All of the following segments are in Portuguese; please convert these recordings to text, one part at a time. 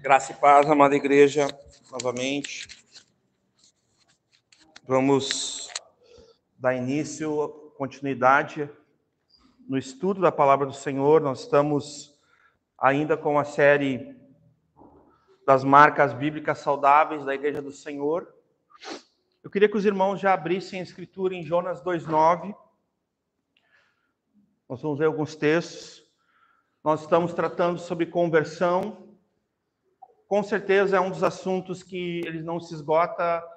Graça e paz, amada igreja, novamente. Vamos dar início, continuidade no estudo da palavra do Senhor. Nós estamos ainda com a série das marcas bíblicas saudáveis da Igreja do Senhor. Eu queria que os irmãos já abrissem a escritura em Jonas 2:9. Nós vamos ver alguns textos. Nós estamos tratando sobre conversão. Com certeza é um dos assuntos que ele não se esgota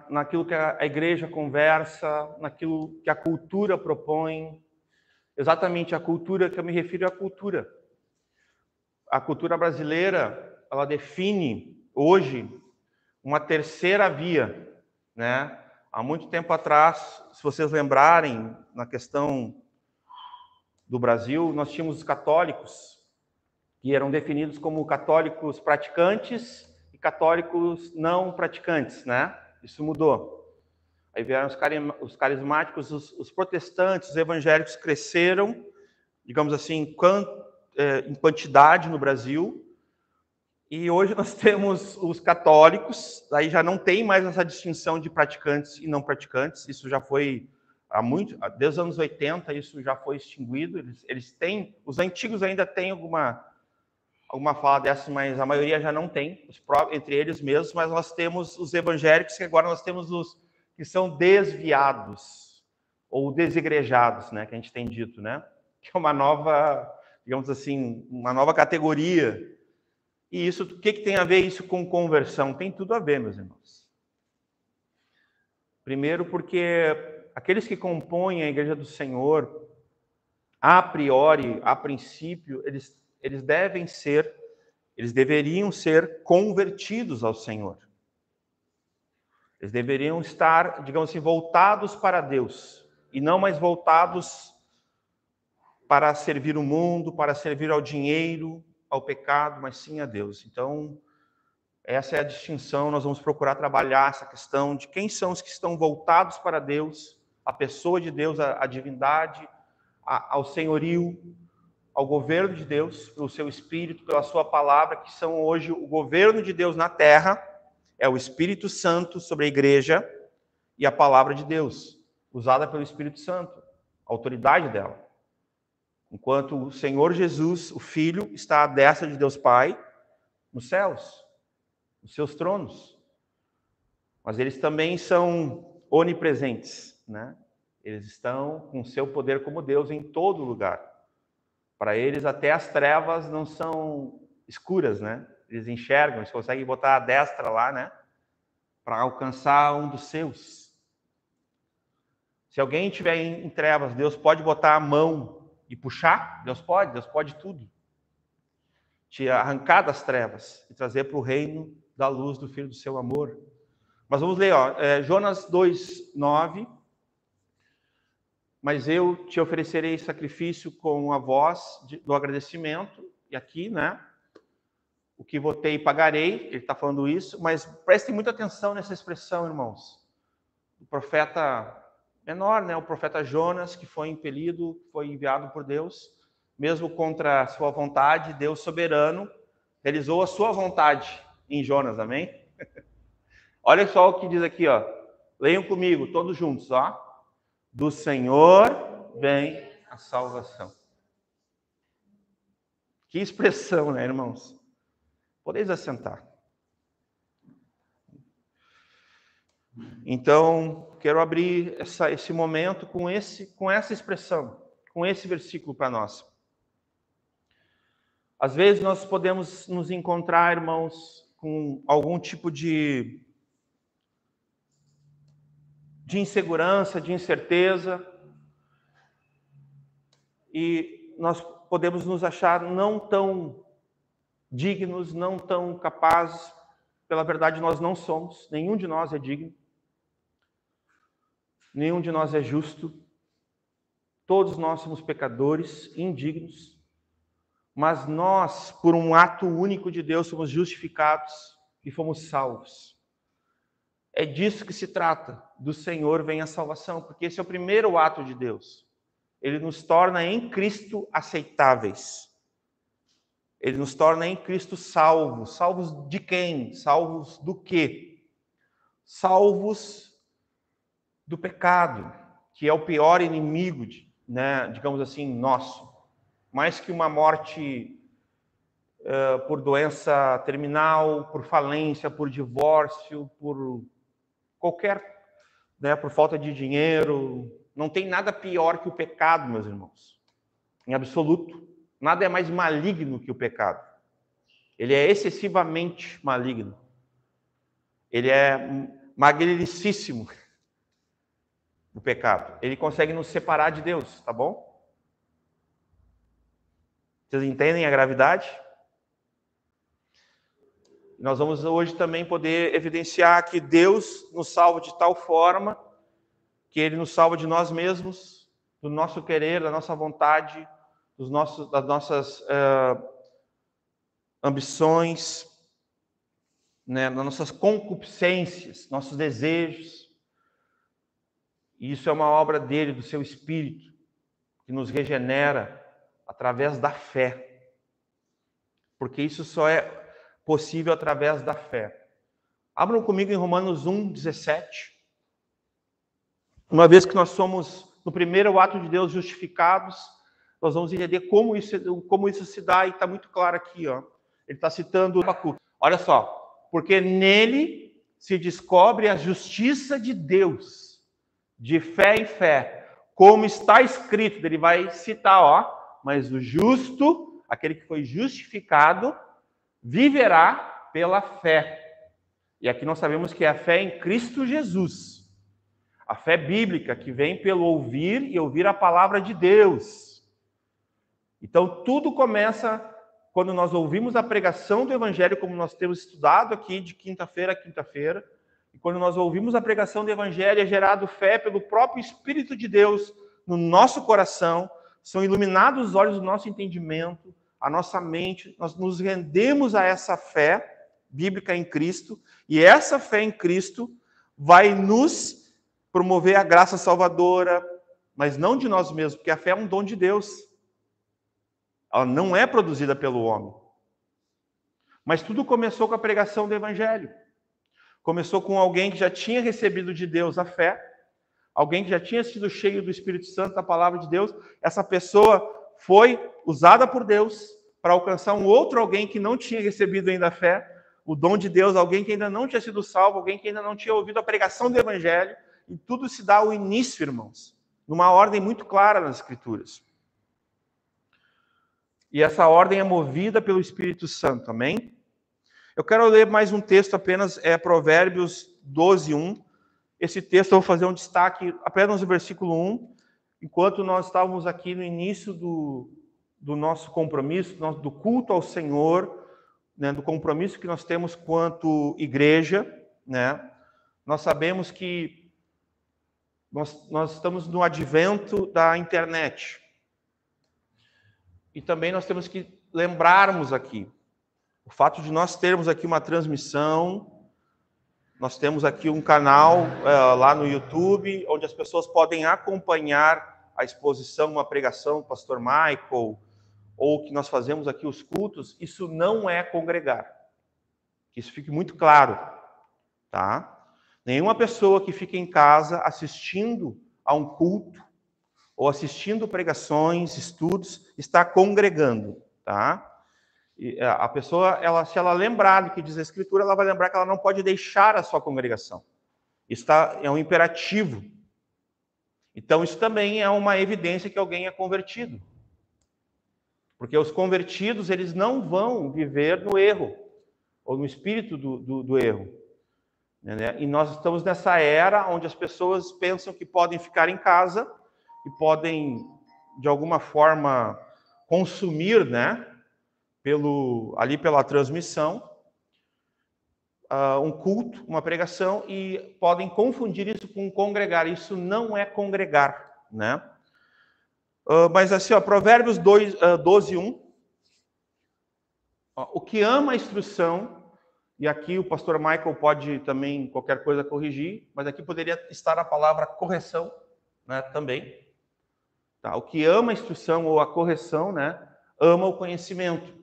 naquilo que a igreja conversa, naquilo que a cultura propõe. Exatamente a cultura que eu me refiro é a cultura. A cultura brasileira, ela define hoje uma terceira via, né? Há muito tempo atrás, se vocês lembrarem, na questão do Brasil, nós tínhamos os católicos, que eram definidos como católicos praticantes e católicos não praticantes, né? Isso mudou. Aí vieram os carismáticos, os protestantes, os evangélicos cresceram, digamos assim, em quantidade no Brasil. E hoje nós temos os católicos, aí já não tem mais essa distinção de praticantes e não praticantes. Isso já foi desde os anos 80, isso já foi extinguido. Eles têm, os antigos ainda têm alguma fala dessa, mas a maioria já não tem, entre eles mesmos. Mas nós temos os evangélicos, que agora nós temos os que são desviados ou desigrejados, né, que a gente tem dito, né, que é uma nova, digamos assim, uma nova categoria. E isso, o que tem a ver isso com conversão? Tem tudo a ver, meus irmãos. Primeiro, porque aqueles que compõem a Igreja do Senhor, a priori, a princípio, eles deveriam ser convertidos ao Senhor. Eles deveriam estar, digamos assim, voltados para Deus, e não mais voltados para servir o mundo, para servir ao dinheiro, ao pecado, mas sim a Deus. Então, essa é a distinção. Nós vamos procurar trabalhar essa questão de quem são os que estão voltados para Deus, a pessoa de Deus, a divindade, ao senhorio, ao governo de Deus, pelo seu Espírito, pela sua palavra, que são hoje o governo de Deus na terra, é o Espírito Santo sobre a igreja e a palavra de Deus, usada pelo Espírito Santo, a autoridade dela. Enquanto o Senhor Jesus, o Filho, está à destra de Deus Pai, nos céus, nos seus tronos. Mas eles também são onipresentes, né? Eles estão com seu poder como Deus em todo lugar. Para eles, até as trevas não são escuras, né? Eles enxergam, eles conseguem botar a destra lá, né? Para alcançar um dos seus. Se alguém estiver em trevas, Deus pode botar a mão e puxar? Deus pode tudo. Te arrancar das trevas e trazer para o reino da luz do Filho do seu amor. Mas vamos ler, Jonas 2:9. Mas eu te oferecerei sacrifício com a voz do agradecimento. E aqui, né? O que votei pagarei. Ele está falando isso. Mas prestem muita atenção nessa expressão, irmãos. O profeta menor, né? O profeta Jonas, que foi impelido, foi enviado por Deus, mesmo contra a sua vontade, Deus soberano realizou a sua vontade em Jonas, amém? Olha só o que diz aqui, ó. Leiam comigo, todos juntos, ó. Do Senhor vem a salvação. Que expressão, né, irmãos? Podeis assentar. Então, quero abrir esse momento com essa expressão, com esse versículo para nós. Às vezes nós podemos nos encontrar, irmãos, com algum tipo de insegurança, de incerteza, e nós podemos nos achar não tão dignos, não tão capazes. Pela verdade, nós não somos, nenhum de nós é digno, nenhum de nós é justo, todos nós somos pecadores, indignos, mas nós, por um ato único de Deus, somos justificados e fomos salvos. É disso que se trata, do Senhor vem a salvação, porque esse é o primeiro ato de Deus. Ele nos torna em Cristo aceitáveis. Ele nos torna em Cristo salvos. Salvos de quem? Salvos do quê? Salvos do pecado, que é o pior inimigo, digamos assim, nosso. Mais que uma morte por doença terminal, por falência, por divórcio, por qualquer, por falta de dinheiro. Não tem nada pior que o pecado, meus irmãos. Em absoluto. Nada é mais maligno que o pecado. Ele é excessivamente maligno. Ele é magnificíssimo, o pecado. Ele consegue nos separar de Deus, tá bom? Vocês entendem a gravidade? Nós vamos hoje também poder evidenciar que Deus nos salva de tal forma que Ele nos salva de nós mesmos, do nosso querer, da nossa vontade, das nossas ambições, das nossas concupiscências, nossos desejos. E isso é uma obra dele, do seu Espírito, que nos regenera através da fé. Porque isso só é possível através da fé. Abram comigo em Romanos 1:17. Uma vez que nós somos, no primeiro ato de Deus, justificados, nós vamos entender como isso se dá, e está muito claro aqui. Ó. Ele está citando Abacuque. Olha só, porque nele se descobre a justiça de Deus, de fé em fé, como está escrito. Ele vai citar, mas o justo, aquele que foi justificado, viverá pela fé. E aqui nós sabemos que é a fé em Cristo Jesus. A fé bíblica, que vem pelo ouvir e ouvir a palavra de Deus. Então, tudo começa quando nós ouvimos a pregação do Evangelho, como nós temos estudado aqui de quinta-feira a quinta-feira. E quando nós ouvimos a pregação do Evangelho, é gerado fé pelo próprio Espírito de Deus no nosso coração. São iluminados os olhos do nosso entendimento, a nossa mente. Nós nos rendemos a essa fé bíblica em Cristo. E essa fé em Cristo vai nos promover a graça salvadora, mas não de nós mesmos, porque a fé é um dom de Deus. Ela não é produzida pelo homem. Mas tudo começou com a pregação do Evangelho. Começou com alguém que já tinha recebido de Deus a fé, alguém que já tinha sido cheio do Espírito Santo, da palavra de Deus. Essa pessoa foi usada por Deus para alcançar um outro alguém que não tinha recebido ainda a fé, o dom de Deus, alguém que ainda não tinha sido salvo, alguém que ainda não tinha ouvido a pregação do Evangelho. E tudo se dá ao início, irmãos, numa ordem muito clara nas Escrituras. E essa ordem é movida pelo Espírito Santo, amém? Eu quero ler mais um texto apenas, Provérbios 12:1. Esse texto eu vou fazer um destaque apenas no versículo 1, enquanto nós estávamos aqui no início do nosso compromisso, do culto ao Senhor, do compromisso que nós temos quanto igreja, Nós sabemos que nós estamos no advento da internet. E também nós temos que lembrarmos aqui, o fato de nós termos aqui uma transmissão, nós temos aqui um canal lá no YouTube, onde as pessoas podem acompanhar a exposição, uma pregação do pastor Michael, ou que nós fazemos aqui os cultos. Isso não é congregar. Que isso fique muito claro, tá? Nenhuma pessoa que fica em casa assistindo a um culto, ou assistindo pregações, estudos, está congregando, tá? E a pessoa, se ela lembrar do que diz a Escritura, ela vai lembrar que ela não pode deixar a sua congregação. Isso é um imperativo. Então, isso também é uma evidência que alguém é convertido. Porque os convertidos, eles não vão viver no erro, ou no espírito do erro. E nós estamos nessa era onde as pessoas pensam que podem ficar em casa e podem, de alguma forma, consumir, pela transmissão, um culto, uma pregação, e podem confundir isso com congregar. Isso não é congregar, mas assim, Provérbios 12:1. O que ama a instrução, e aqui o pastor Michael pode também, qualquer coisa, corrigir, mas aqui poderia estar a palavra correção, também. Tá? O que ama a instrução ou a correção, ama o conhecimento.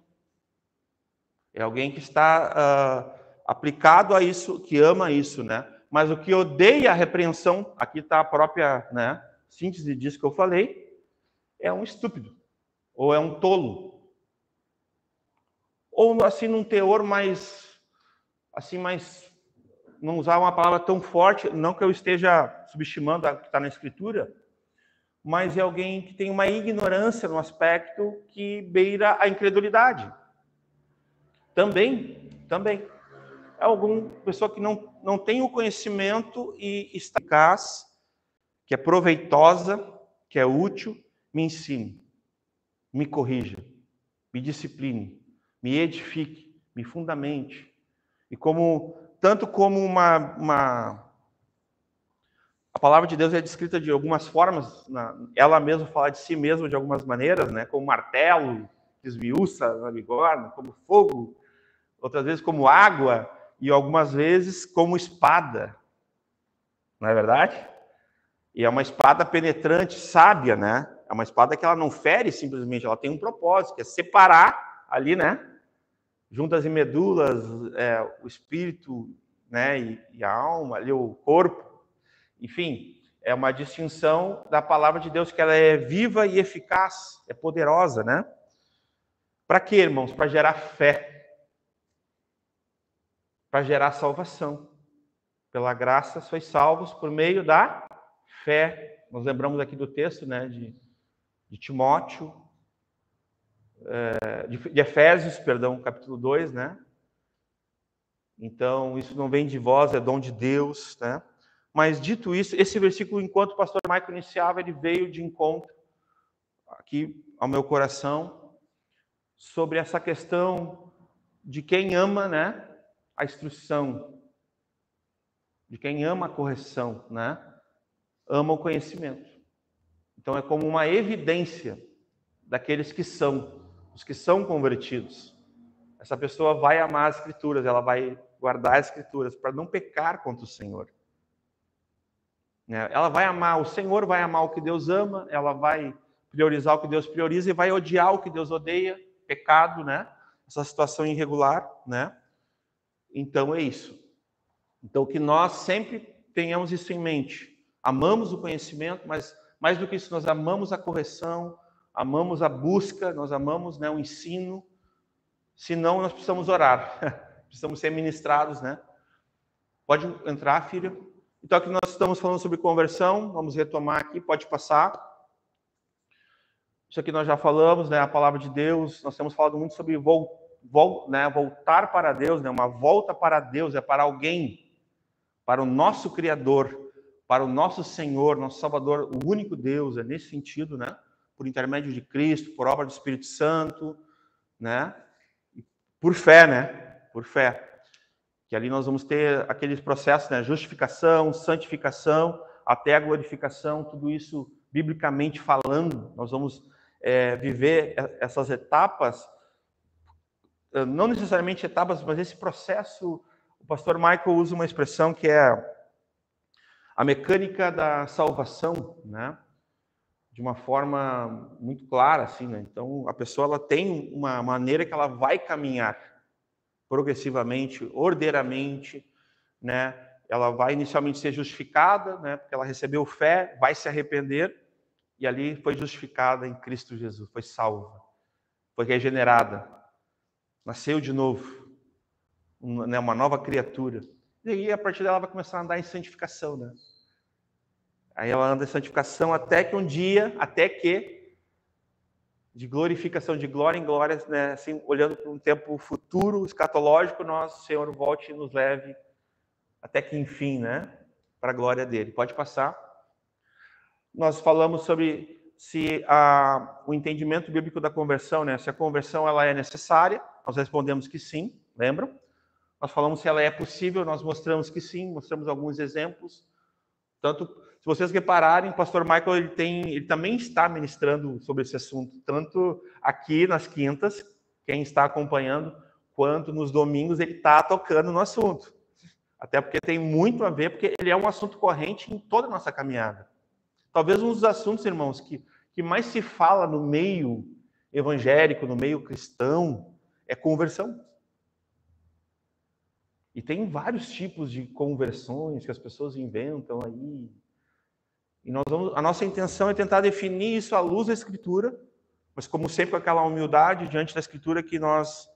É alguém que está aplicado a isso, que ama isso, né? Mas o que odeia a repreensão, aqui está a própria, né, síntese disso que eu falei, é um estúpido, ou é um tolo. Ou assim num teor mais, assim, mais, não usar uma palavra tão forte, não que eu esteja subestimando o que está na Escritura, mas é alguém que tem uma ignorância no aspecto que beira a incredulidade. Também. É alguma pessoa que não tem o conhecimento e está eficaz, que é proveitosa, que é útil, me ensine, me corrija, me discipline, me edifique, me fundamente. E tanto como a palavra de Deus é descrita de algumas formas, ela mesma fala de si mesma de algumas maneiras, né? Como martelo, que esmiuça na bigorna, como fogo, outras vezes como água, e algumas vezes como espada. Não é verdade? E é uma espada penetrante, sábia, né? É uma espada que ela não fere simplesmente, ela tem um propósito, que é separar ali, né? Juntas e medulas, o espírito, né? E a alma, ali o corpo. Enfim, é uma distinção da palavra de Deus, que ela é viva e eficaz, é poderosa, né? Para quê, irmãos? Para gerar fé. Para gerar salvação. Pela graça sois salvos por meio da fé. Nós lembramos aqui do texto, né, de Timóteo, de Efésios, perdão, capítulo 2, né? Então, isso não vem de vós, é dom de Deus, né? Mas, dito isso, esse versículo, enquanto o pastor Michael iniciava, ele veio de encontro aqui ao meu coração sobre essa questão de quem ama, né, a instrução, de quem ama a correção, né? Ama o conhecimento. Então, é como uma evidência daqueles que são, os que são convertidos. Essa pessoa vai amar as Escrituras, ela vai guardar as Escrituras para não pecar contra o Senhor. Ela vai amar, o Senhor vai amar o que Deus ama, ela vai priorizar o que Deus prioriza e vai odiar o que Deus odeia, pecado, né? Essa situação irregular, né? Então é isso. Então que nós sempre tenhamos isso em mente. Amamos o conhecimento, mas mais do que isso, nós amamos a correção, amamos a busca, nós amamos, né, o ensino. Senão, nós precisamos orar. Precisamos ser ministrados, né? Pode entrar, filha. Então, aqui nós estamos falando sobre conversão. Vamos retomar aqui, pode passar. Isso aqui nós já falamos, né? A palavra de Deus. Nós temos falado muito sobre voltar para Deus, né? Uma volta para Deus, é para alguém, para o nosso Criador, para o nosso Senhor, nosso Salvador, o único Deus. É nesse sentido, né? Por intermédio de Cristo, por obra do Espírito Santo, né? Por fé, né? Por fé. Que ali nós vamos ter aqueles processos, né? Justificação, santificação, até a glorificação, tudo isso biblicamente falando. Nós vamos viver essas etapas, não necessariamente etapas, mas esse processo. O pastor Michael usa uma expressão que é a mecânica da salvação, né? De uma forma muito clara, assim, né? Então, a pessoa ela tem uma maneira que ela vai caminhar progressivamente, ordeiramente, né? Ela vai inicialmente ser justificada, né? Porque ela recebeu fé, vai se arrepender, e ali foi justificada em Cristo Jesus, foi salva, foi regenerada, nasceu de novo, uma nova criatura. E aí, a partir dela, vai começar a andar em santificação, né? Aí ela anda em santificação até que um dia, de glorificação, de glória em glória, né? Assim, olhando para um tempo futuro, escatológico, nosso Senhor volte e nos leve até que, enfim, né? Para a glória dele. Pode passar. Nós falamos sobre se o entendimento bíblico da conversão, né? Se a conversão ela é necessária, nós respondemos que sim, lembram? Nós falamos se ela é possível, nós mostramos que sim, mostramos alguns exemplos. Tanto, se vocês repararem, o pastor Michael ele também está ministrando sobre esse assunto, tanto aqui nas quintas, quem está acompanhando, quanto nos domingos ele está tocando no assunto. Até porque tem muito a ver, porque ele é um assunto corrente em toda a nossa caminhada. Talvez um dos assuntos, irmãos, que mais se fala no meio evangélico, no meio cristão, é conversão. E tem vários tipos de conversões que as pessoas inventam aí. E a nossa intenção é tentar definir isso à luz da Escritura, mas como sempre com aquela humildade diante da Escritura que nós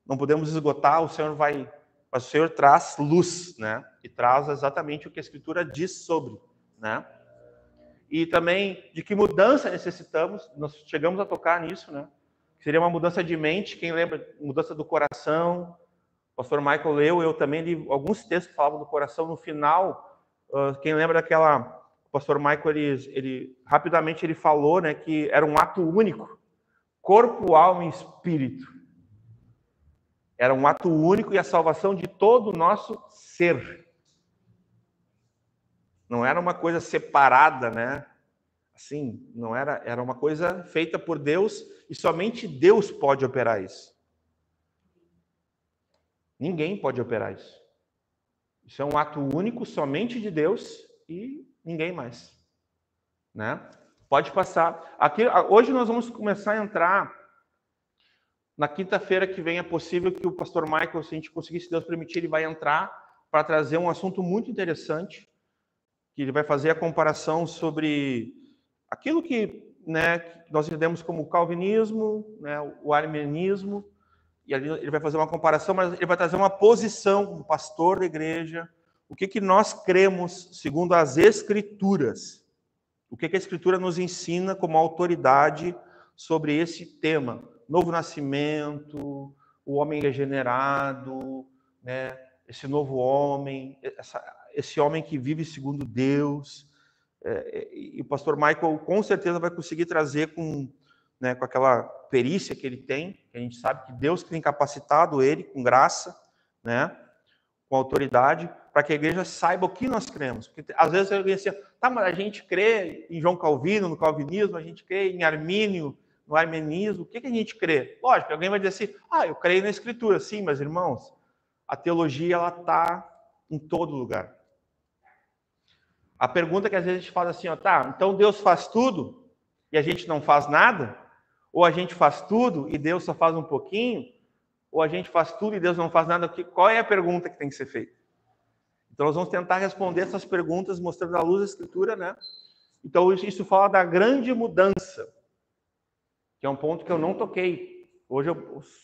não podemos esgotar, o Senhor traz luz, né? E traz exatamente o que a Escritura diz sobre, né? E também de que mudança necessitamos, nós chegamos a tocar nisso, né? Seria uma mudança de mente, quem lembra? Mudança do coração. O pastor Michael leu, eu também li alguns textos que falavam do coração. No final, quem lembra daquela... O pastor Michael, ele rapidamente ele falou, né, que era um ato único. Corpo, alma e espírito. Era um ato único e a salvação de todo o nosso ser. Não era uma coisa separada, né? Assim, não era uma coisa feita por Deus e somente Deus pode operar isso. Ninguém pode operar isso. Isso é um ato único somente de Deus e ninguém mais, né? Pode passar. Hoje nós vamos começar a entrar. Na quinta-feira que vem é possível que o pastor Michael, se a gente conseguir, se Deus permitir, ele vai entrar para trazer um assunto muito interessante, que ele vai fazer a comparação sobre aquilo que, né, nós entendemos como o calvinismo, né, o arminianismo, e ali ele vai fazer uma comparação, mas ele vai trazer uma posição do pastor da igreja, o que nós cremos segundo as Escrituras, o que a Escritura nos ensina como autoridade sobre esse tema. Novo nascimento, o homem regenerado, né? Esse novo homem, esse homem que vive segundo Deus. E o pastor Michael com certeza vai conseguir trazer com aquela perícia que ele tem, que a gente sabe que Deus tem capacitado ele com graça, né? Com autoridade, para que a igreja saiba o que nós cremos. Porque às vezes alguém assim, tá, mas a gente crê em João Calvino, no calvinismo, a gente crê em Armínio, no arminianismo, o que a gente crê? Lógico, alguém vai dizer assim, eu creio na Escritura. Sim, mas irmãos, a teologia ela está em todo lugar. A pergunta que às vezes a gente faz assim, então Deus faz tudo e a gente não faz nada? Ou a gente faz tudo e Deus só faz um pouquinho? Ou a gente faz tudo e Deus não faz nada? Qual é a pergunta que tem que ser feita? Então nós vamos tentar responder essas perguntas mostrando a luz da Escritura, né? Então isso fala da grande mudança, que é um ponto que eu não toquei. Hoje,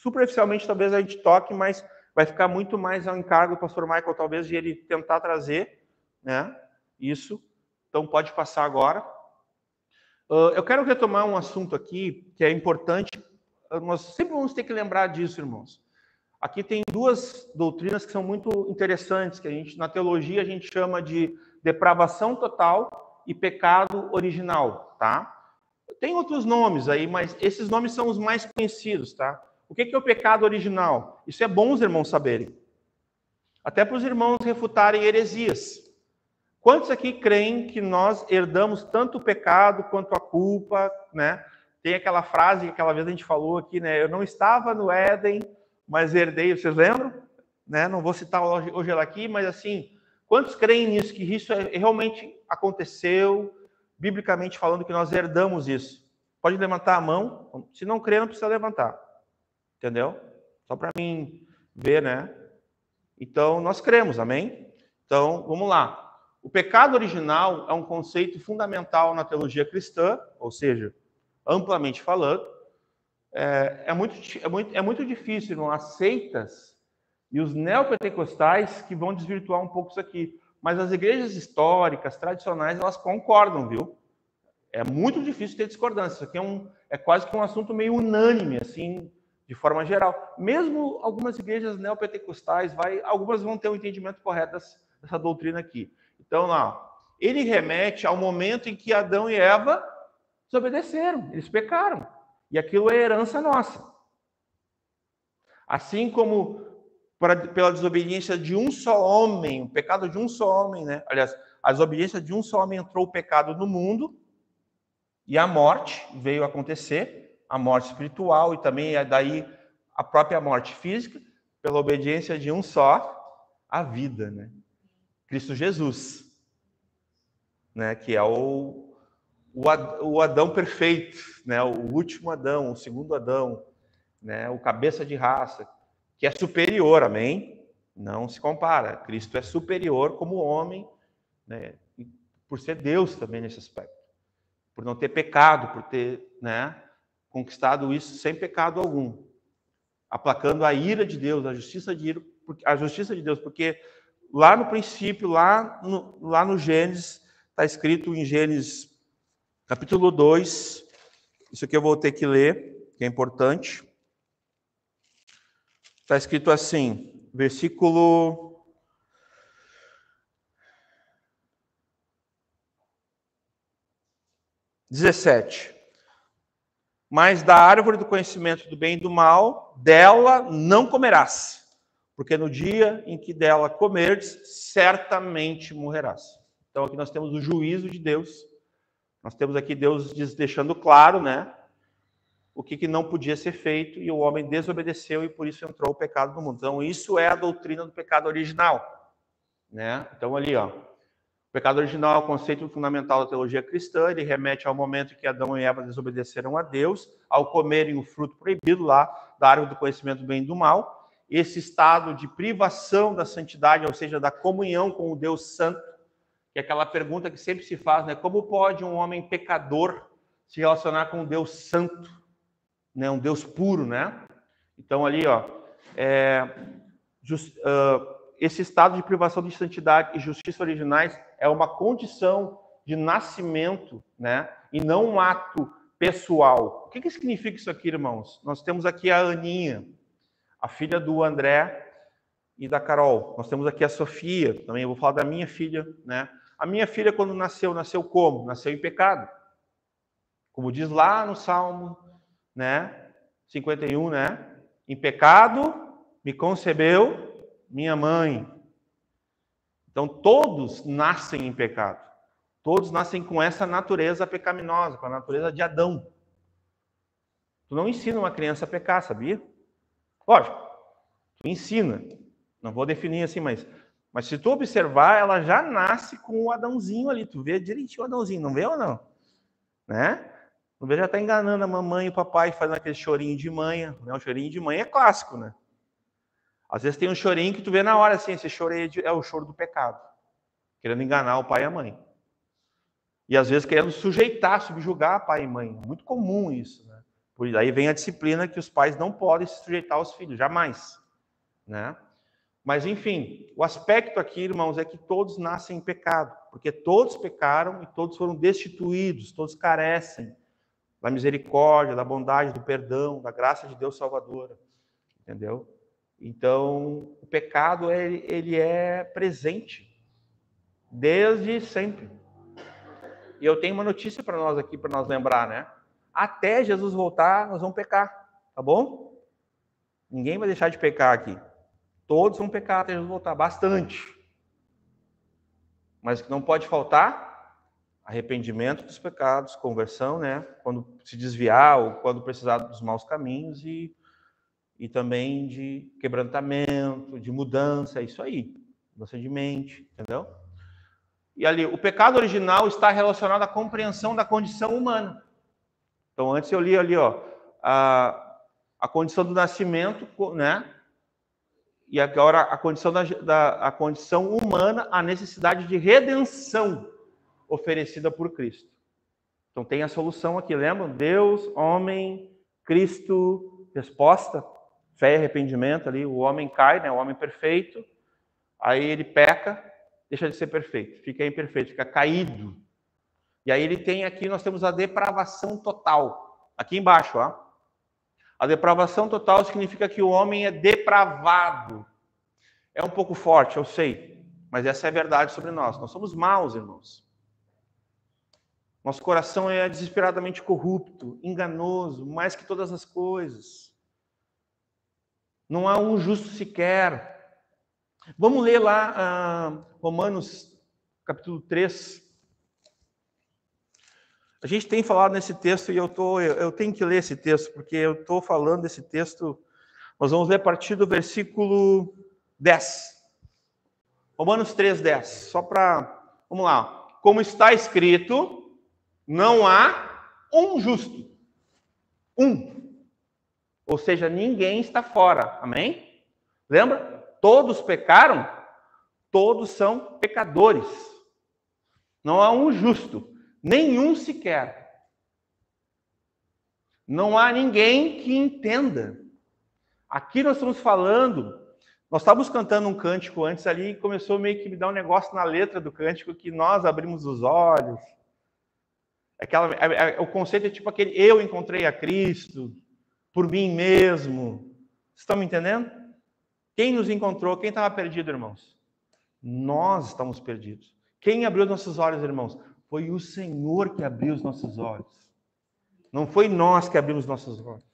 superficialmente, talvez a gente toque, mas vai ficar muito mais ao encargo do pastor Michael, talvez, de ele tentar trazer, né, isso. Então, pode passar agora. Eu quero retomar um assunto aqui que é importante. Nós sempre vamos ter que lembrar disso, irmãos. Aqui tem duas doutrinas que são muito interessantes, que na teologia a gente chama de depravação total e pecado original, tá? Tem outros nomes aí, mas esses nomes são os mais conhecidos, tá? O que é o pecado original? Isso é bom os irmãos saberem. Até para os irmãos refutarem heresias. Quantos aqui creem que nós herdamos tanto o pecado quanto a culpa, né? Tem aquela frase que aquela vez a gente falou aqui, né? Eu não estava no Éden, mas herdei. Vocês lembram? Né? Não vou citar hoje ela aqui, mas assim, quantos creem nisso, que isso realmente aconteceu, biblicamente falando, que nós herdamos isso? Pode levantar a mão. Se não crer, não precisa levantar. Entendeu? Só para mim ver, né? Então, nós cremos, amém? Então, vamos lá. O pecado original é um conceito fundamental na teologia cristã, ou seja, amplamente falando. É muito difícil, irmão, as seitas e os neopentecostais que vão desvirtuar um pouco isso aqui. Mas as igrejas históricas, tradicionais, elas concordam, viu? É muito difícil ter discordância. Isso aqui é quase que um assunto meio unânime, assim, de forma geral. Mesmo algumas igrejas neopentecostais, algumas vão ter um entendimento correto dessa doutrina aqui. Então, lá, ele remete ao momento em que Adão e Eva desobedeceram, eles pecaram. E aquilo é herança nossa. Assim como pela desobediência de um só homem, o pecado de um só homem, né? Aliás, a desobediência de um só homem entrou o pecado no mundo e a morte veio a acontecer, a morte espiritual e também daí a própria morte física, pela obediência de um só, a vida, né? Cristo Jesus, né? Que é o Adão perfeito, né? O último Adão, o segundo Adão, né? O cabeça de raça, que é superior, amém? Não se compara. Cristo é superior como homem, né? Por ser Deus também nesse aspecto. Por não ter pecado, por ter, né, conquistado isso sem pecado algum. Aplacando a ira de Deus, a justiça de Deus, porque lá no princípio, lá no Gênesis, está escrito em Gênesis capítulo 2, isso aqui eu vou ter que ler, que é importante. Está escrito assim, versículo 17. Mas da árvore do conhecimento do bem e do mal, dela não comerás, porque no dia em que dela comerdes, certamente morrerás. Então aqui nós temos o juízo de Deus. Nós temos aqui Deus deixando claro, né, o que não podia ser feito, e o homem desobedeceu e por isso entrou o pecado no mundo. Então isso é a doutrina do pecado original, né? Então ali, ó, o pecado original é o conceito fundamental da teologia cristã, ele remete ao momento em que Adão e Eva desobedeceram a Deus, ao comerem o fruto proibido lá da árvore do conhecimento do bem e do mal. Esse estado de privação da santidade, ou seja, da comunhão com o Deus Santo, que é aquela pergunta que sempre se faz, né? Como pode um homem pecador se relacionar com um Deus santo, né? Um Deus puro, né? Então ali, ó, esse estado de privação de santidade e justiça originais é uma condição de nascimento, né? E não um ato pessoal. O que significa isso aqui, irmãos? Nós temos aqui a Aninha, a filha do André e da Carol. Nós temos aqui a Sofia, também eu vou falar da minha filha, né? A minha filha, quando nasceu como? Nasceu em pecado. Como diz lá no Salmo, né? 51, né? Em pecado me concebeu minha mãe. Então, todos nascem em pecado. Todos nascem com essa natureza pecaminosa, com a natureza de Adão. Tu não ensina uma criança a pecar, sabia? Lógico, tu ensina. Não vou definir assim, mas se tu observar, ela já nasce com o Adãozinho ali. Tu vê direitinho o Adãozinho, não vê ou não? Né? Não vê, já está enganando a mamãe e o papai, fazendo aquele chorinho de manhã. Né? O chorinho de manhã é clássico, né? Às vezes tem um chorinho que tu vê na hora, assim, esse choro é o choro do pecado. Querendo enganar o pai e a mãe. E às vezes querendo sujeitar, subjugar pai e mãe. Muito comum isso, né? Por aí vem a disciplina que os pais não podem se sujeitar aos filhos, jamais. Né? Mas, enfim, o aspecto aqui, irmãos, é que todos nascem em pecado, porque todos pecaram e todos foram destituídos, todos carecem da misericórdia, da bondade, do perdão, da graça de Deus salvadora, entendeu? Então, o pecado, ele é presente, desde sempre. E eu tenho uma notícia para nós aqui, para nós lembrar, né? Até Jesus voltar, nós vamos pecar, tá bom? Ninguém vai deixar de pecar aqui. Todos vão pecar até Jesus voltar, bastante. Mas o que não pode faltar? Arrependimento dos pecados, conversão, né? Quando se desviar ou quando precisar dos maus caminhos e também de quebrantamento, de mudança, é isso aí. Mudança de mente, entendeu? E ali, o pecado original está relacionado à compreensão da condição humana. Então, antes eu li ali, ó, a condição do nascimento, né? E agora a condição a condição humana, a necessidade de redenção oferecida por Cristo. Então tem a solução aqui, lembram? Deus, homem, Cristo, resposta, fé e arrependimento ali. O homem cai, né? O homem perfeito, aí ele peca, deixa de ser perfeito, fica imperfeito, fica caído. E aí ele tem aqui, nós temos a depravação total. Aqui embaixo, ó. A depravação total significa que o homem é depravado. É um pouco forte, eu sei, mas essa é a verdade sobre nós. Nós somos maus, irmãos. Nosso coração é desesperadamente corrupto, enganoso, mais que todas as coisas. Não há um justo sequer. Vamos ler lá Romanos, capítulo 3. A gente tem falado nesse texto e eu tenho que ler esse texto, porque eu estou falando desse texto. Nós vamos ler a partir do versículo 10. Romanos 3, 10. Só para... Vamos lá. Como está escrito, não há um justo. Um. Ou seja, ninguém está fora. Amém? Lembra? todos pecaram, todos são pecadores. Não há um justo, nenhum sequer. Não há ninguém que entenda. Aqui nós estamos falando, nós estávamos cantando um cântico antes ali e começou meio que me dar um negócio na letra do cântico que nós abrimos os olhos. O conceito é tipo aquele, eu encontrei a Cristo por mim mesmo. Vocês estão me entendendo? Quem nos encontrou? Quem estava perdido, irmãos? Nós estamos perdidos. Quem abriu nossos olhos, irmãos? Foi o Senhor que abriu os nossos olhos. Não foi nós que abrimos nossos olhos.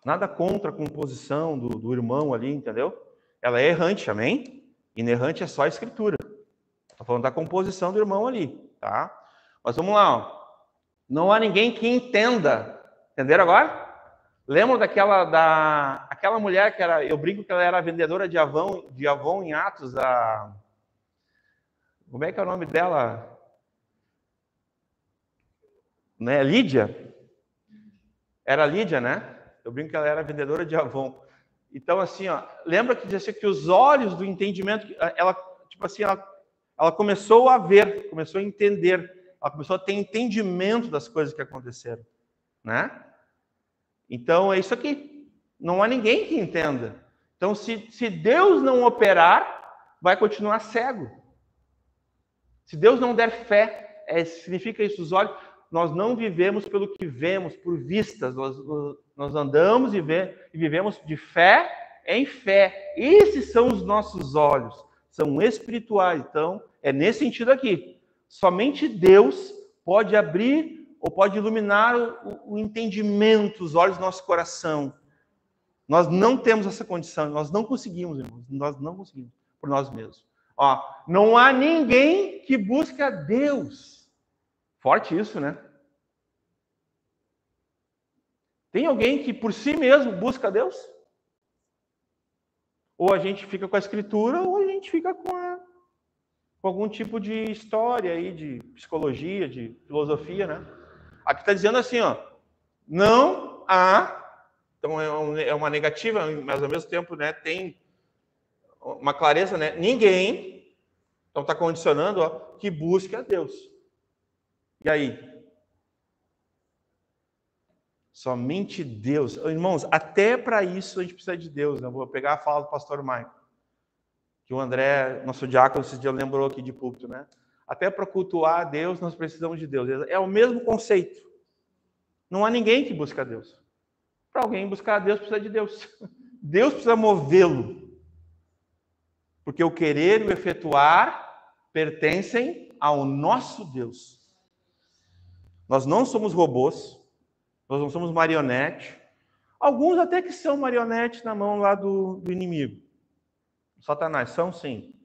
Nada contra a composição do irmão ali, entendeu? Ela é errante, amém? Inerrante é só a escritura. Estou falando da composição do irmão ali, tá? Mas vamos lá, ó. Não há ninguém que entenda. Entenderam agora? Lembram aquela mulher que era, eu brinco que ela era vendedora de Avon em Atos, como é que é o nome dela? Né? Lídia? Era Lídia, né? Eu brinco que ela era vendedora de Avon. Então, assim, ó, lembra que dizia que os olhos do entendimento, ela começou a ver, começou a entender, ela começou a ter entendimento das coisas que aconteceram, né? Então, é isso aqui. Não há ninguém que entenda. Então, se Deus não operar, vai continuar cego. Se Deus não der fé, significa isso, os olhos, nós não vivemos pelo que vemos, por vistas, nós andamos e vivemos de fé em fé. Esses são os nossos olhos, são espirituais. Então, é nesse sentido aqui. Somente Deus pode abrir ou pode iluminar o entendimento, os olhos do nosso coração. Nós não temos essa condição, nós não conseguimos, irmãos, nós não conseguimos por nós mesmos. Ó, não há ninguém que busque a Deus. Forte isso, né? Tem alguém que por si mesmo busca a Deus? Ou a gente fica com a escritura, ou a gente fica com algum tipo de história aí, de psicologia, de filosofia, né? Aqui está dizendo assim, ó, não há, então é uma negativa, mas ao mesmo tempo, né, tem uma clareza, né? Ninguém, então está condicionando, ó, que busque a Deus. E aí? Somente Deus. Irmãos, até para isso a gente precisa de Deus, né? Eu vou pegar a fala do pastor Michael, que o André, nosso diácono, esse dia lembrou aqui de púlpito, né? Até para cultuar a Deus, nós precisamos de Deus. É o mesmo conceito. Não há ninguém que busca a Deus. Para alguém buscar a Deus, precisa de Deus. Deus precisa movê-lo. Porque o querer e o efetuar pertencem ao nosso Deus. Nós não somos robôs, nós não somos marionete. Alguns até que são marionete na mão lá do inimigo. Satanás, são sim.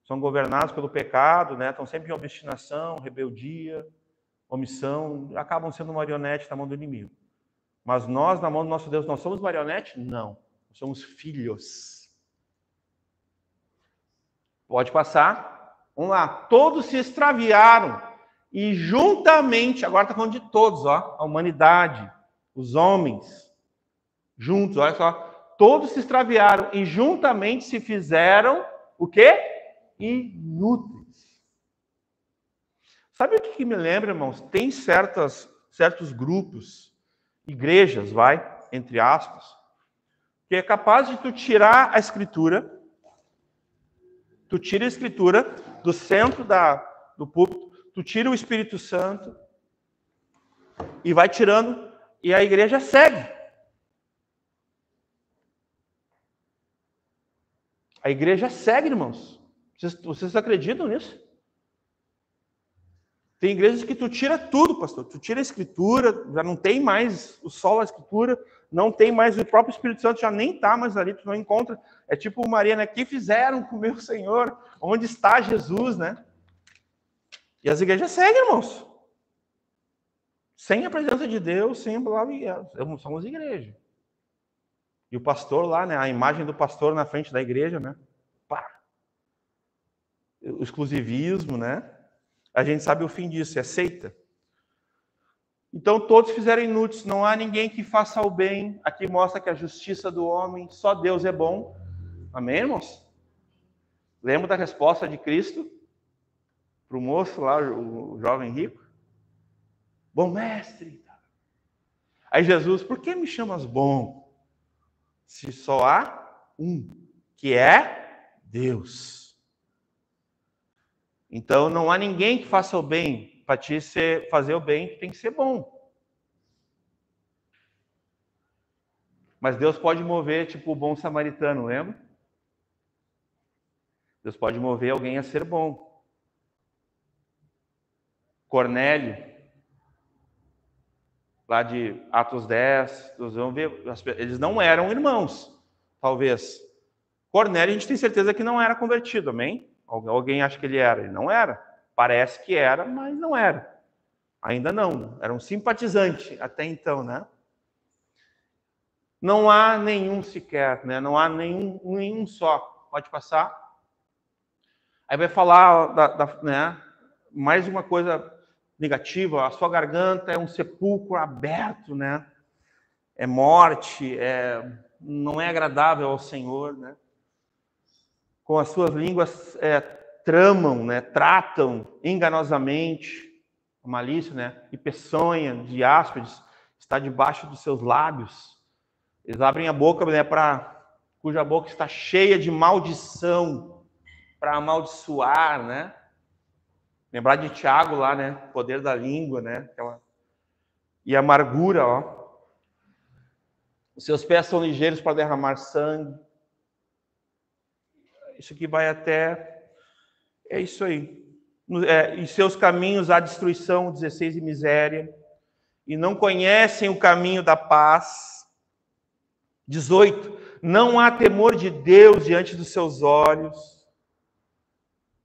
São governados pelo pecado, né? Estão sempre em obstinação, rebeldia, omissão, acabam sendo marionete na mão do inimigo. Mas nós, na mão do nosso Deus, nós somos marionete? Não. Nós somos filhos. Pode passar. Vamos lá. Todos se extraviaram e juntamente, agora está falando de todos, ó, a humanidade, os homens, juntos, olha só. Todos se extraviaram e juntamente se fizeram o quê? Inúteis. Sabe o que me lembra, irmãos? Tem certos grupos, igrejas, entre aspas, que é capaz de tu tirar a escritura, tu tira a escritura do centro do púlpito, tu tira o Espírito Santo e vai tirando, e a igreja segue. A igreja segue, irmãos. Vocês acreditam nisso? Tem igrejas que tu tira tudo, pastor. Tu tira a escritura, já não tem mais o sol, a escritura, não tem mais o próprio Espírito Santo, já nem está mais ali, tu não encontra. É tipo Maria, né? O que fizeram com o meu Senhor? Onde está Jesus, né? E as igrejas seguem, irmãos. Sem a presença de Deus, sem blá, blá, somos igreja. E o pastor lá, né? A imagem do pastor na frente da igreja, né? Pá. O exclusivismo, né? A gente sabe o fim disso, é seita. Então todos fizeram inúteis, não há ninguém que faça o bem. Aqui mostra que a justiça do homem, só Deus é bom. Amém, irmãos? Lembra da resposta de Cristo para o moço lá, o jovem rico? Bom mestre. Aí Jesus, por que me chamas bom? Se só há um, que é Deus. Então não há ninguém que faça o bem. Para ti fazer o bem, tem que ser bom. Mas Deus pode mover, tipo o bom samaritano, lembra? Deus pode mover alguém a ser bom. Cornélio, lá de Atos 10, nós vamos ver, eles não eram irmãos, talvez. Cornélio, a gente tem certeza que não era convertido, amém? Alguém acha que ele era? Ele não era. Parece que era, mas não era. Ainda não. Era um simpatizante até então, né? Não há nenhum sequer, né? Não há nenhum só. Pode passar. Aí vai falar, né? Mais uma coisa negativa. A sua garganta é um sepulcro aberto, né? É morte, não é agradável ao Senhor, né? Com as suas línguas tramam, né? Tratam enganosamente, a malícia, né? E peçonha de áspides está debaixo dos seus lábios. Eles abrem a boca, né, cuja boca está cheia de maldição, para amaldiçoar, né? Lembrar de Tiago lá, né? Poder da língua, né? E amargura, ó. Os seus pés são ligeiros para derramar sangue. Isso aqui vai até... É isso aí. Em seus caminhos há destruição, 16, e miséria. E não conhecem o caminho da paz. 18. Não há temor de Deus diante dos seus olhos.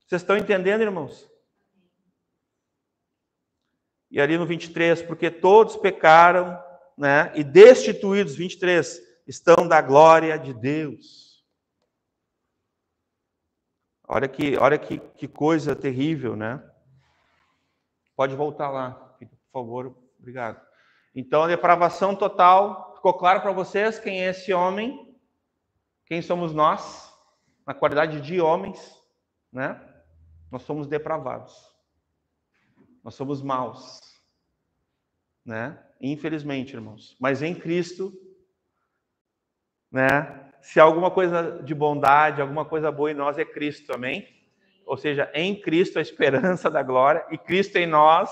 Vocês estão entendendo, irmãos? E ali no 23, porque todos pecaram, né? E destituídos, 23, estão da glória de Deus. Olha que coisa terrível, né? Pode voltar lá, por favor. Obrigado. Então, a depravação total. Ficou claro para vocês quem é esse homem? Quem somos nós? Na qualidade de homens, né? Nós somos depravados. Nós somos maus, né? Infelizmente, irmãos. Mas em Cristo, né? Se há alguma coisa de bondade, alguma coisa boa em nós, é Cristo, amém? Ou seja, em Cristo a esperança da glória, e Cristo em nós,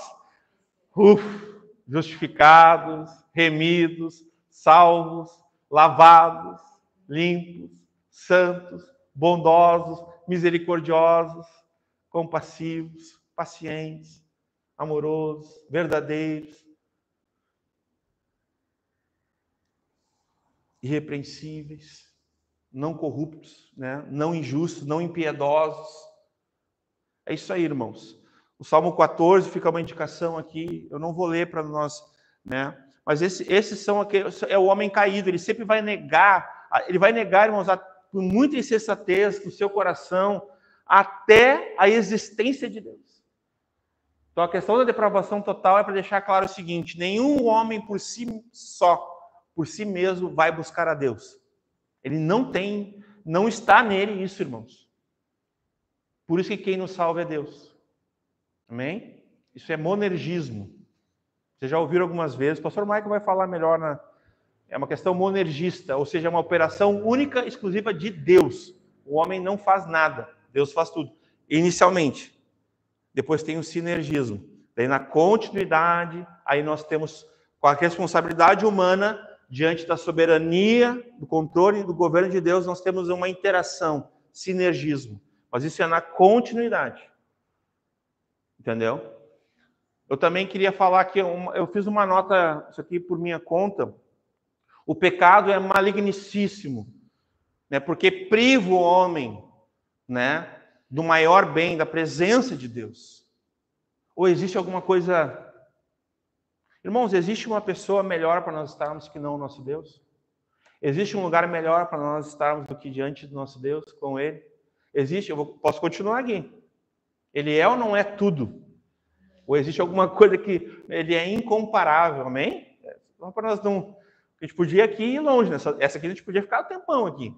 justificados, remidos, salvos, lavados, limpos, santos, bondosos, misericordiosos, compassivos, pacientes, amorosos, verdadeiros, irrepreensíveis, não corruptos, né? Não injustos, não impiedosos. É isso aí, irmãos. O Salmo 14 fica uma indicação aqui, eu não vou ler para nós, né? Mas esses são aqueles, é o homem caído, ele sempre vai negar, irmãos, com muita insensatez no seu coração, até a existência de Deus. Então a questão da depravação total é para deixar claro o seguinte: nenhum homem por si mesmo vai buscar a Deus. Ele não está nele isso, irmãos. Por isso que quem nos salva é Deus. Amém? Isso é monergismo. Vocês já ouviram algumas vezes, o pastor Michael vai falar melhor, é uma questão monergista, ou seja, é uma operação única, exclusiva de Deus. O homem não faz nada, Deus faz tudo. Inicialmente. Depois tem o sinergismo. Daí na continuidade, aí nós temos com a responsabilidade humana, diante da soberania, do controle e do governo de Deus, nós temos uma interação, sinergismo. Mas isso é na continuidade. Entendeu? Eu também queria falar que eu fiz uma nota, isso aqui por minha conta. O pecado é malignicíssimo, né? Porque priva o homem, né, do maior bem, da presença de Deus. Ou existe alguma coisa... Irmãos, existe uma pessoa melhor para nós estarmos que não o nosso Deus? Existe um lugar melhor para nós estarmos do que diante do nosso Deus, com Ele? Existe, posso continuar aqui. Ele é ou não é tudo? Ou existe alguma coisa que ele é incomparável, amém? Então, para nós não... A gente podia aqui ir longe, essa aqui a gente podia ficar um tempão aqui.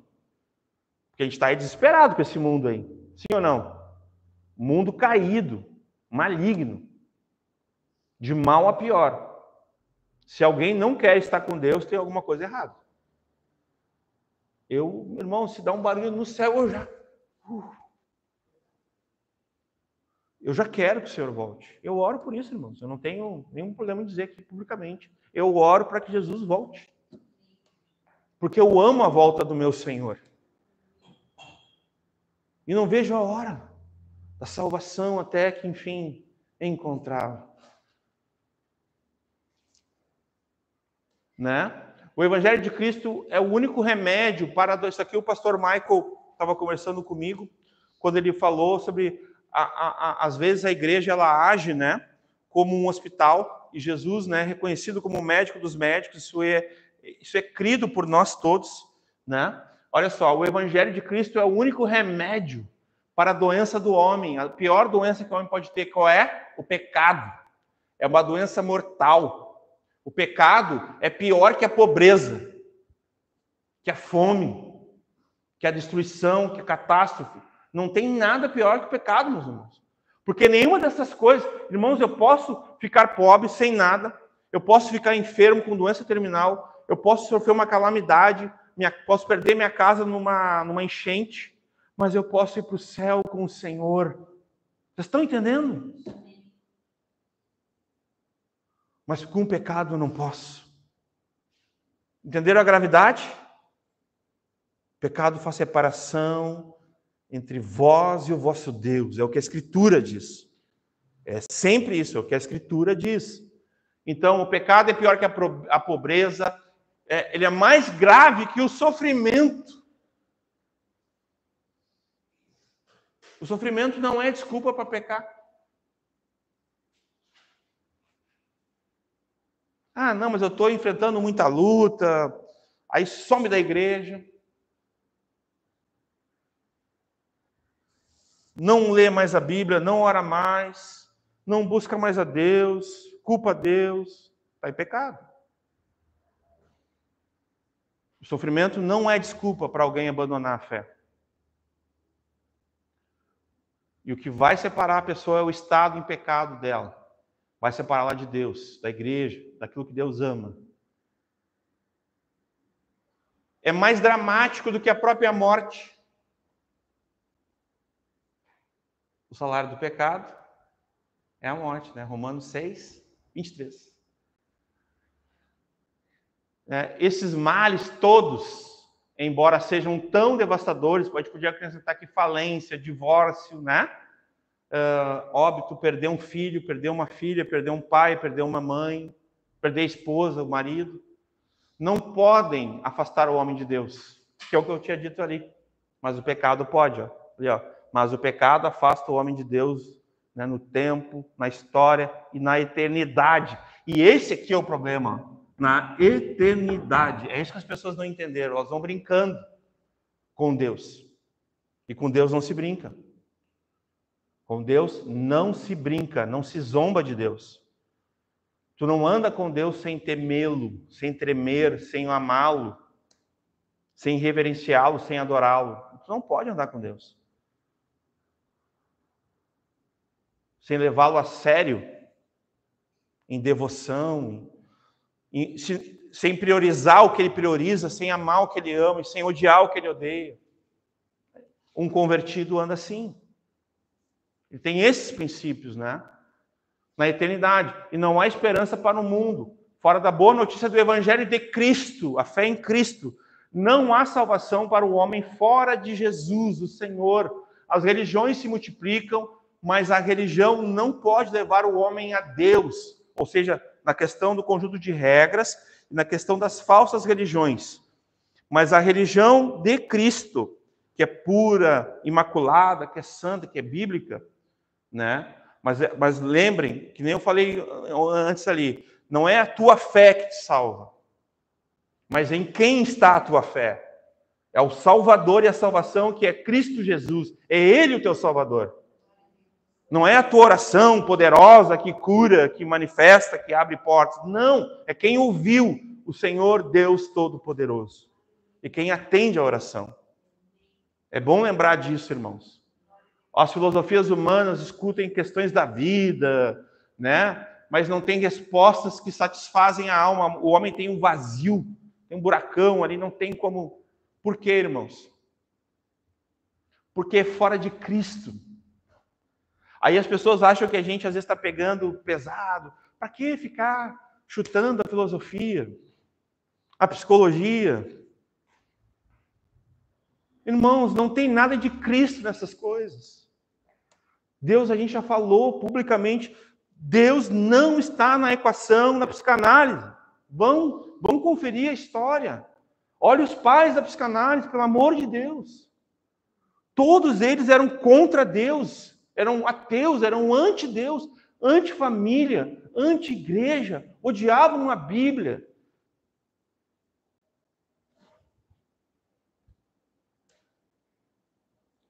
Porque a gente está aí desesperado com esse mundo aí. Sim ou não? Mundo caído, maligno, de mal a pior. Se alguém não quer estar com Deus, tem alguma coisa errada. Meu irmão, se dá um barulho no céu, eu já quero que o Senhor volte. Eu oro por isso, irmãos. Eu não tenho nenhum problema em dizer aqui publicamente. Eu oro para que Jesus volte. Porque eu amo a volta do meu Senhor. E não vejo a hora da salvação até que, enfim, encontrá-lo. Né? O Evangelho de Cristo é o único remédio para... Isso aqui o pastor Michael estava conversando comigo, quando ele falou sobre... às vezes a igreja ela age, né, como um hospital, e Jesus, né, reconhecido como o médico dos médicos, isso é crido por nós todos. Né? Olha só, o Evangelho de Cristo é o único remédio para a doença do homem. A pior doença que o homem pode ter, qual é? O pecado. É uma doença mortal. O pecado é pior que a pobreza, que a fome, que a destruição, que a catástrofe. Não tem nada pior que o pecado, meus irmãos. Porque nenhuma dessas coisas... Irmãos, eu posso ficar pobre sem nada, eu posso ficar enfermo com doença terminal, eu posso sofrer uma calamidade, posso perder minha casa numa enchente, mas eu posso ir para o céu com o Senhor. Vocês estão entendendo? Mas com o pecado eu não posso. Entenderam a gravidade? O pecado faz separação entre vós e o vosso Deus. É o que a Escritura diz. É sempre isso, é o que a Escritura diz. Então, o pecado é pior que a pobreza. Ele é mais grave que o sofrimento. O sofrimento não é desculpa para pecar. Ah, não, mas eu estou enfrentando muita luta, aí some da igreja, não lê mais a Bíblia, não ora mais, não busca mais a Deus, culpa a Deus, está em pecado. O sofrimento não é desculpa para alguém abandonar a fé. E o que vai separar a pessoa é o estado em pecado dela. Vai separá-la de Deus, da igreja, daquilo que Deus ama. É mais dramático do que a própria morte. O salário do pecado é a morte, né? Romanos 6, 23. Esses males todos, embora sejam tão devastadores, podia acrescentar aqui falência, divórcio, né? Óbito, perder um filho, perder uma filha, perder um pai, perder uma mãe, perder a esposa, o marido, não podem afastar o homem de Deus, que é o que eu tinha dito ali. Mas o pecado pode, ó. Ali, ó. Mas o pecado afasta o homem de Deus, né, no tempo, na história e na eternidade. E esse aqui é o problema, na eternidade. É isso que as pessoas não entenderam. Elas vão brincando com Deus. E com Deus não se brinca. Com Deus não se brinca, não se zomba de Deus. Tu não anda com Deus sem temê-lo, sem tremer, sem amá-lo, sem reverenciá-lo, sem adorá-lo. Tu não pode andar com Deus. Sem levá-lo a sério, em devoção, sem priorizar o que ele prioriza, sem amar o que ele ama e sem odiar o que ele odeia. Um convertido anda assim. Ele tem esses princípios, né? Na eternidade. E não há esperança para o mundo. Fora da boa notícia do Evangelho de Cristo, a fé em Cristo. Não há salvação para o homem fora de Jesus, o Senhor. As religiões se multiplicam, mas a religião não pode levar o homem a Deus. Ou seja, na questão do conjunto de regras e na questão das falsas religiões. Mas a religião de Cristo, que é pura, imaculada, que é santa, que é bíblica, né? Mas lembrem, que nem eu falei antes ali, não é a tua fé que te salva, mas em quem está a tua fé. É o Salvador e a salvação, que é Cristo Jesus. É Ele o teu Salvador. Não é a tua oração poderosa que cura, que manifesta, que abre portas. Não, é quem ouviu o Senhor Deus Todo-Poderoso. E quem atende a oração. É bom lembrar disso, irmãos. As filosofias humanas discutem questões da vida, né? Mas não tem respostas que satisfazem a alma. O homem tem um vazio, tem um buracão ali, não tem como... Por quê, irmãos? Porque é fora de Cristo. Aí as pessoas acham que a gente às vezes está pegando pesado. Para que ficar chutando a filosofia, a psicologia? Irmãos, não tem nada de Cristo nessas coisas. Deus, a gente já falou publicamente, Deus não está na equação, na psicanálise. Vão conferir a história. Olha os pais da psicanálise, pelo amor de Deus. Todos eles eram contra Deus, eram ateus, eram anti-Deus, anti-família, anti-igreja, odiavam a Bíblia.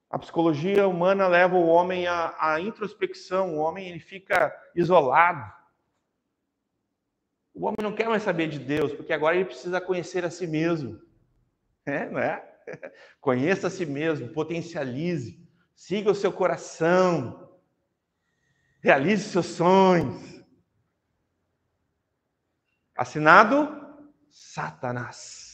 A psicologia humana leva o homem à introspecção, o homem ele fica isolado. O homem não quer mais saber de Deus, porque agora ele precisa conhecer a si mesmo. Não é? Conheça a si mesmo, potencialize, siga o seu coração, realize seus sonhos. Assinado Satanás.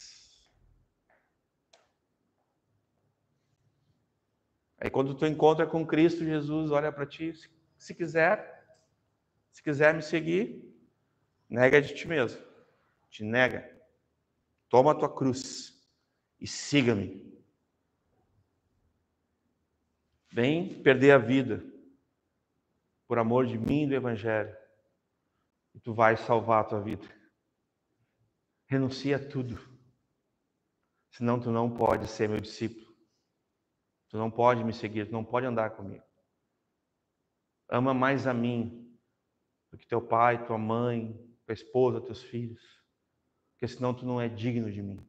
Aí quando tu encontra com Cristo Jesus, olha para ti, se quiser me seguir, nega de ti mesmo. Te nega. Toma a tua cruz e siga-me. Vem perder a vida por amor de mim e do Evangelho. E tu vais salvar a tua vida. Renuncia a tudo. Senão tu não pode ser meu discípulo. Tu não pode me seguir, tu não pode andar comigo. Ama mais a mim do que teu pai, tua mãe, tua esposa, teus filhos. Porque senão tu não é digno de mim.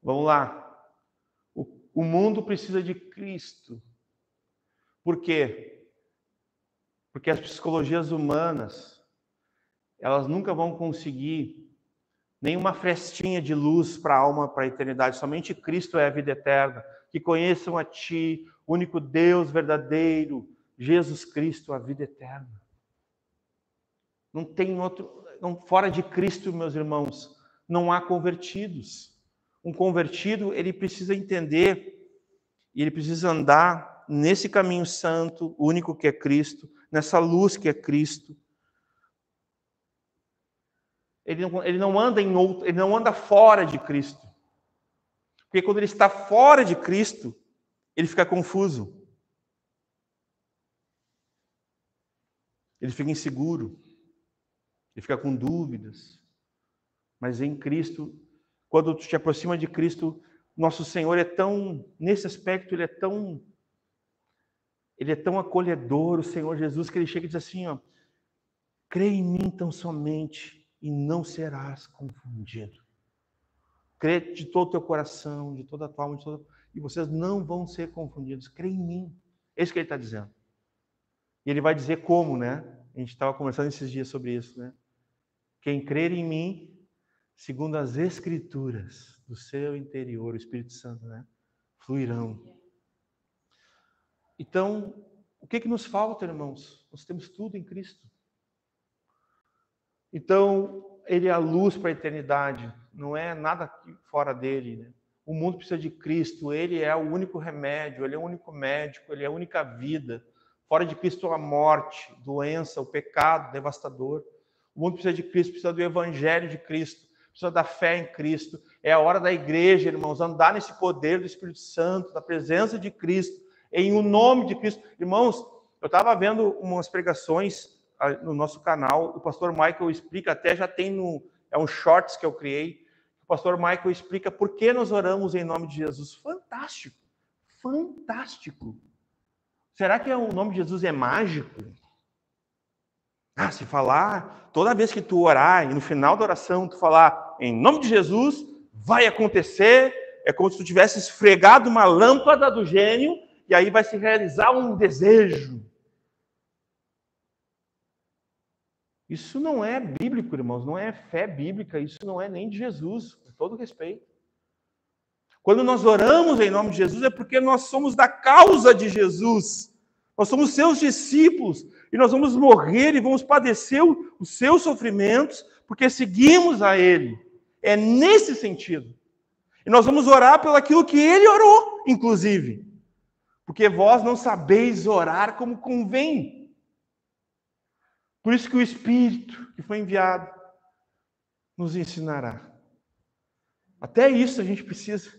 Vamos lá. O mundo precisa de Cristo. Por quê? Porque as psicologias humanas, elas nunca vão conseguir nenhuma frestinha de luz para a alma, para a eternidade. Somente Cristo é a vida eterna. Que conheçam a Ti, o único Deus verdadeiro, Jesus Cristo, a vida eterna. Não tem outro... fora de Cristo, meus irmãos, não há convertidos. Um convertido, ele precisa entender e ele precisa andar nesse caminho santo, único que é Cristo, nessa luz que é Cristo. Ele não anda em outro, ele não anda fora de Cristo. Porque quando ele está fora de Cristo, ele fica confuso. Ele fica inseguro. Ele fica com dúvidas. Mas em Cristo, quando tu te aproxima de Cristo, nosso Senhor é tão, nesse aspecto, ele é tão acolhedor, o Senhor Jesus, que ele chega e diz assim, ó, crê em mim tão somente e não serás confundido. Crê de todo o teu coração, de toda a tua alma, e vocês não vão ser confundidos. Crê em mim. É isso que ele está dizendo. E ele vai dizer como, né? A gente estava conversando esses dias sobre isso, né? Quem crer em mim, segundo as Escrituras, do seu interior, o Espírito Santo, né? Fluirão. Então, o que nos falta, irmãos? Nós temos tudo em Cristo. Então, ele é a luz para a eternidade, não é nada fora dele, né? O mundo precisa de Cristo, ele é o único remédio, ele é o único médico, ele é a única vida. Fora de Cristo, a morte, doença, o pecado devastador. O mundo precisa de Cristo, precisa do Evangelho de Cristo, precisa da fé em Cristo. É a hora da igreja, irmãos, andar nesse poder do Espírito Santo, da presença de Cristo, em o nome de Cristo. Irmãos, eu estava vendo umas pregações no nosso canal, o pastor Michael explica, até já tem é um shorts que eu criei, o pastor Michael explica por que nós oramos em nome de Jesus. Fantástico, fantástico. Será que o nome de Jesus é mágico? Se falar, toda vez que tu orar, e no final da oração tu falar, em nome de Jesus, vai acontecer, é como se tu tivesse esfregado uma lâmpada do gênio, e aí vai se realizar um desejo. Isso não é bíblico, irmãos, não é fé bíblica, isso não é nem de Jesus, com todo respeito. Quando nós oramos em nome de Jesus, é porque nós somos da causa de Jesus. Nós somos seus discípulos, e nós vamos morrer e vamos padecer os seus sofrimentos, porque seguimos a Ele. É nesse sentido. E nós vamos orar pelo aquilo que Ele orou, inclusive. Porque vós não sabeis orar como convém. Por isso que o Espírito que foi enviado nos ensinará. Até isso a gente precisa.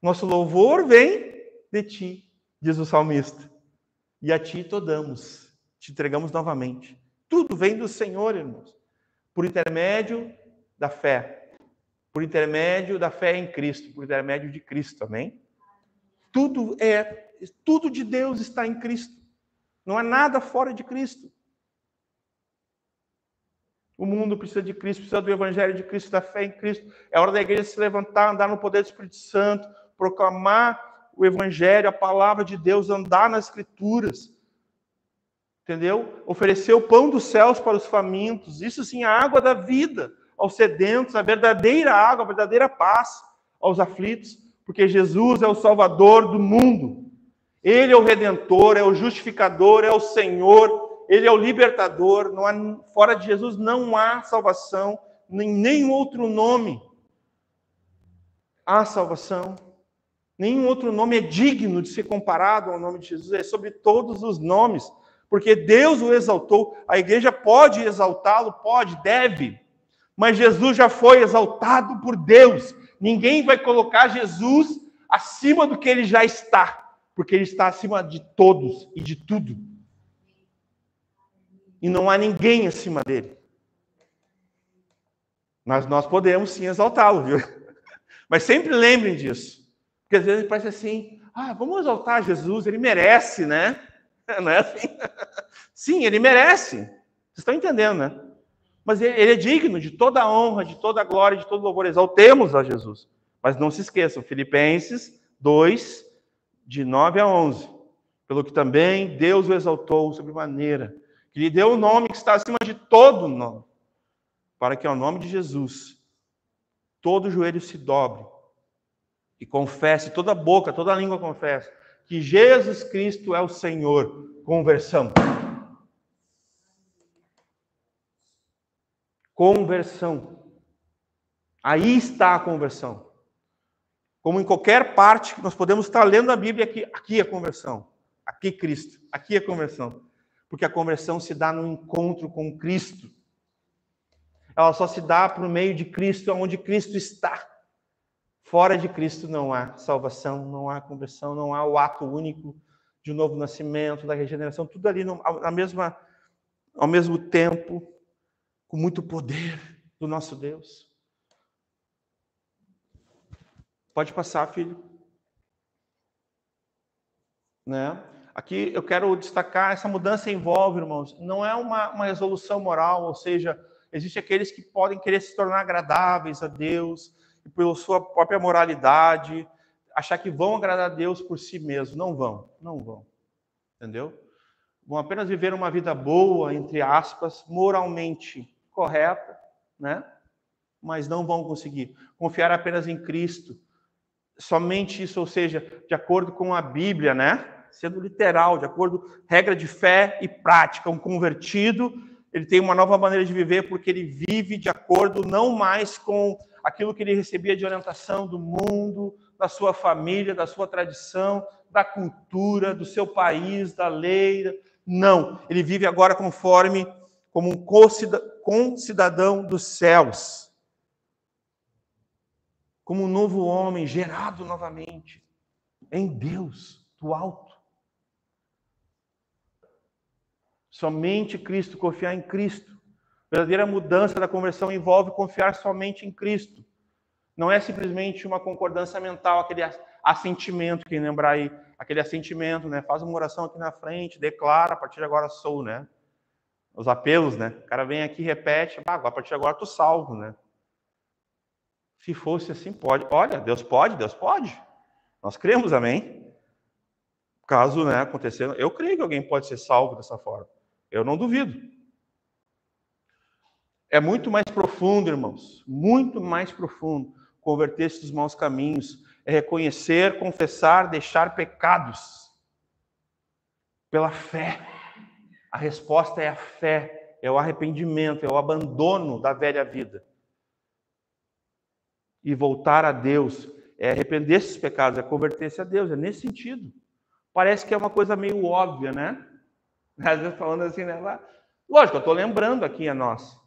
Nosso louvor vem de ti, diz o salmista. E a ti todamos, te entregamos novamente. Tudo vem do Senhor, irmãos. Por intermédio da fé. Por intermédio da fé em Cristo. Por intermédio de Cristo, amém? Tudo de Deus está em Cristo. Não há nada fora de Cristo. O mundo precisa de Cristo, precisa do Evangelho de Cristo, da fé em Cristo. É hora da igreja se levantar, andar no poder do Espírito Santo, proclamar o Evangelho, a palavra de Deus, andar nas Escrituras. Entendeu? Oferecer o pão dos céus para os famintos. Isso sim, a água da vida aos sedentos, a verdadeira água, a verdadeira paz aos aflitos. Porque Jesus é o Salvador do mundo. Ele é o Redentor, é o Justificador, é o Senhor. Ele é o libertador, fora de Jesus não há salvação, nem nenhum outro nome há salvação. Nenhum outro nome é digno de ser comparado ao nome de Jesus, é sobre todos os nomes, porque Deus o exaltou. A igreja pode exaltá-lo, pode, deve, mas Jesus já foi exaltado por Deus. Ninguém vai colocar Jesus acima do que ele já está, porque ele está acima de todos e de tudo. E não há ninguém acima dele. Mas nós podemos sim exaltá-lo, viu? Mas sempre lembrem disso. Porque às vezes parece assim, vamos exaltar Jesus, ele merece, né? Não é assim? Sim, ele merece. Vocês estão entendendo, né? Mas ele é digno de toda a honra, de toda a glória, de todo louvor. Exaltemos a Jesus. Mas não se esqueçam, Filipenses 2, de 9 a 11. Pelo que também Deus o exaltou sobremaneira, que lhe deu o nome que está acima de todo nome, para que ao nome de Jesus todo joelho se dobre e confesse, toda boca, toda língua confesse, que Jesus Cristo é o Senhor. Conversão. Conversão. Aí está a conversão. Como em qualquer parte que nós podemos estar lendo a Bíblia, aqui é conversão. Aqui Cristo. Aqui é conversão. Porque a conversão se dá no encontro com Cristo. Ela só se dá por meio de Cristo, onde Cristo está. Fora de Cristo não há salvação, não há conversão, não há o ato único de um novo nascimento, da regeneração, tudo ali ao mesmo tempo, com muito poder do nosso Deus. Pode passar, filho. Né? Aqui eu quero destacar, essa mudança envolve, irmãos, não é uma resolução moral, ou seja, existem aqueles que podem querer se tornar agradáveis a Deus, e pela sua própria moralidade, achar que vão agradar a Deus por si mesmos. Não vão. Entendeu? Vão apenas viver uma vida boa, entre aspas, moralmente correta, né? Mas não vão conseguir confiar apenas em Cristo. Somente isso, ou seja, de acordo com a Bíblia, né? Sendo literal, de acordo, regra de fé e prática. Um convertido, ele tem uma nova maneira de viver porque ele vive de acordo não mais com aquilo que ele recebia de orientação do mundo, da sua família, da sua tradição, da cultura, do seu país, da lei. Não, ele vive agora como um concidadão dos céus. Como um novo homem gerado novamente em Deus, do alto. Somente Cristo, confiar em Cristo. A verdadeira mudança da conversão envolve confiar somente em Cristo. Não é simplesmente uma concordância mental, aquele assentimento, quem lembrar aí, aquele assentimento, né? Faz uma oração aqui na frente, declara, a partir de agora sou, né? Os apelos, né? O cara vem aqui e repete, a partir de agora tô salvo, né? Se fosse assim, pode. Olha, Deus pode. Nós cremos, amém? Caso, né, acontecer, eu creio que alguém pode ser salvo dessa forma. Eu não duvido. É muito mais profundo, irmãos, muito mais profundo. Converter-se dos maus caminhos é reconhecer, confessar, deixar pecados pela fé. A resposta é a fé, é o arrependimento, é o abandono da velha vida. E voltar a Deus, é arrepender-se dos pecados, é converter-se a Deus, é nesse sentido. Parece que é uma coisa meio óbvia, né? Às vezes falando assim, né? Lógico, eu estou lembrando aqui a nós.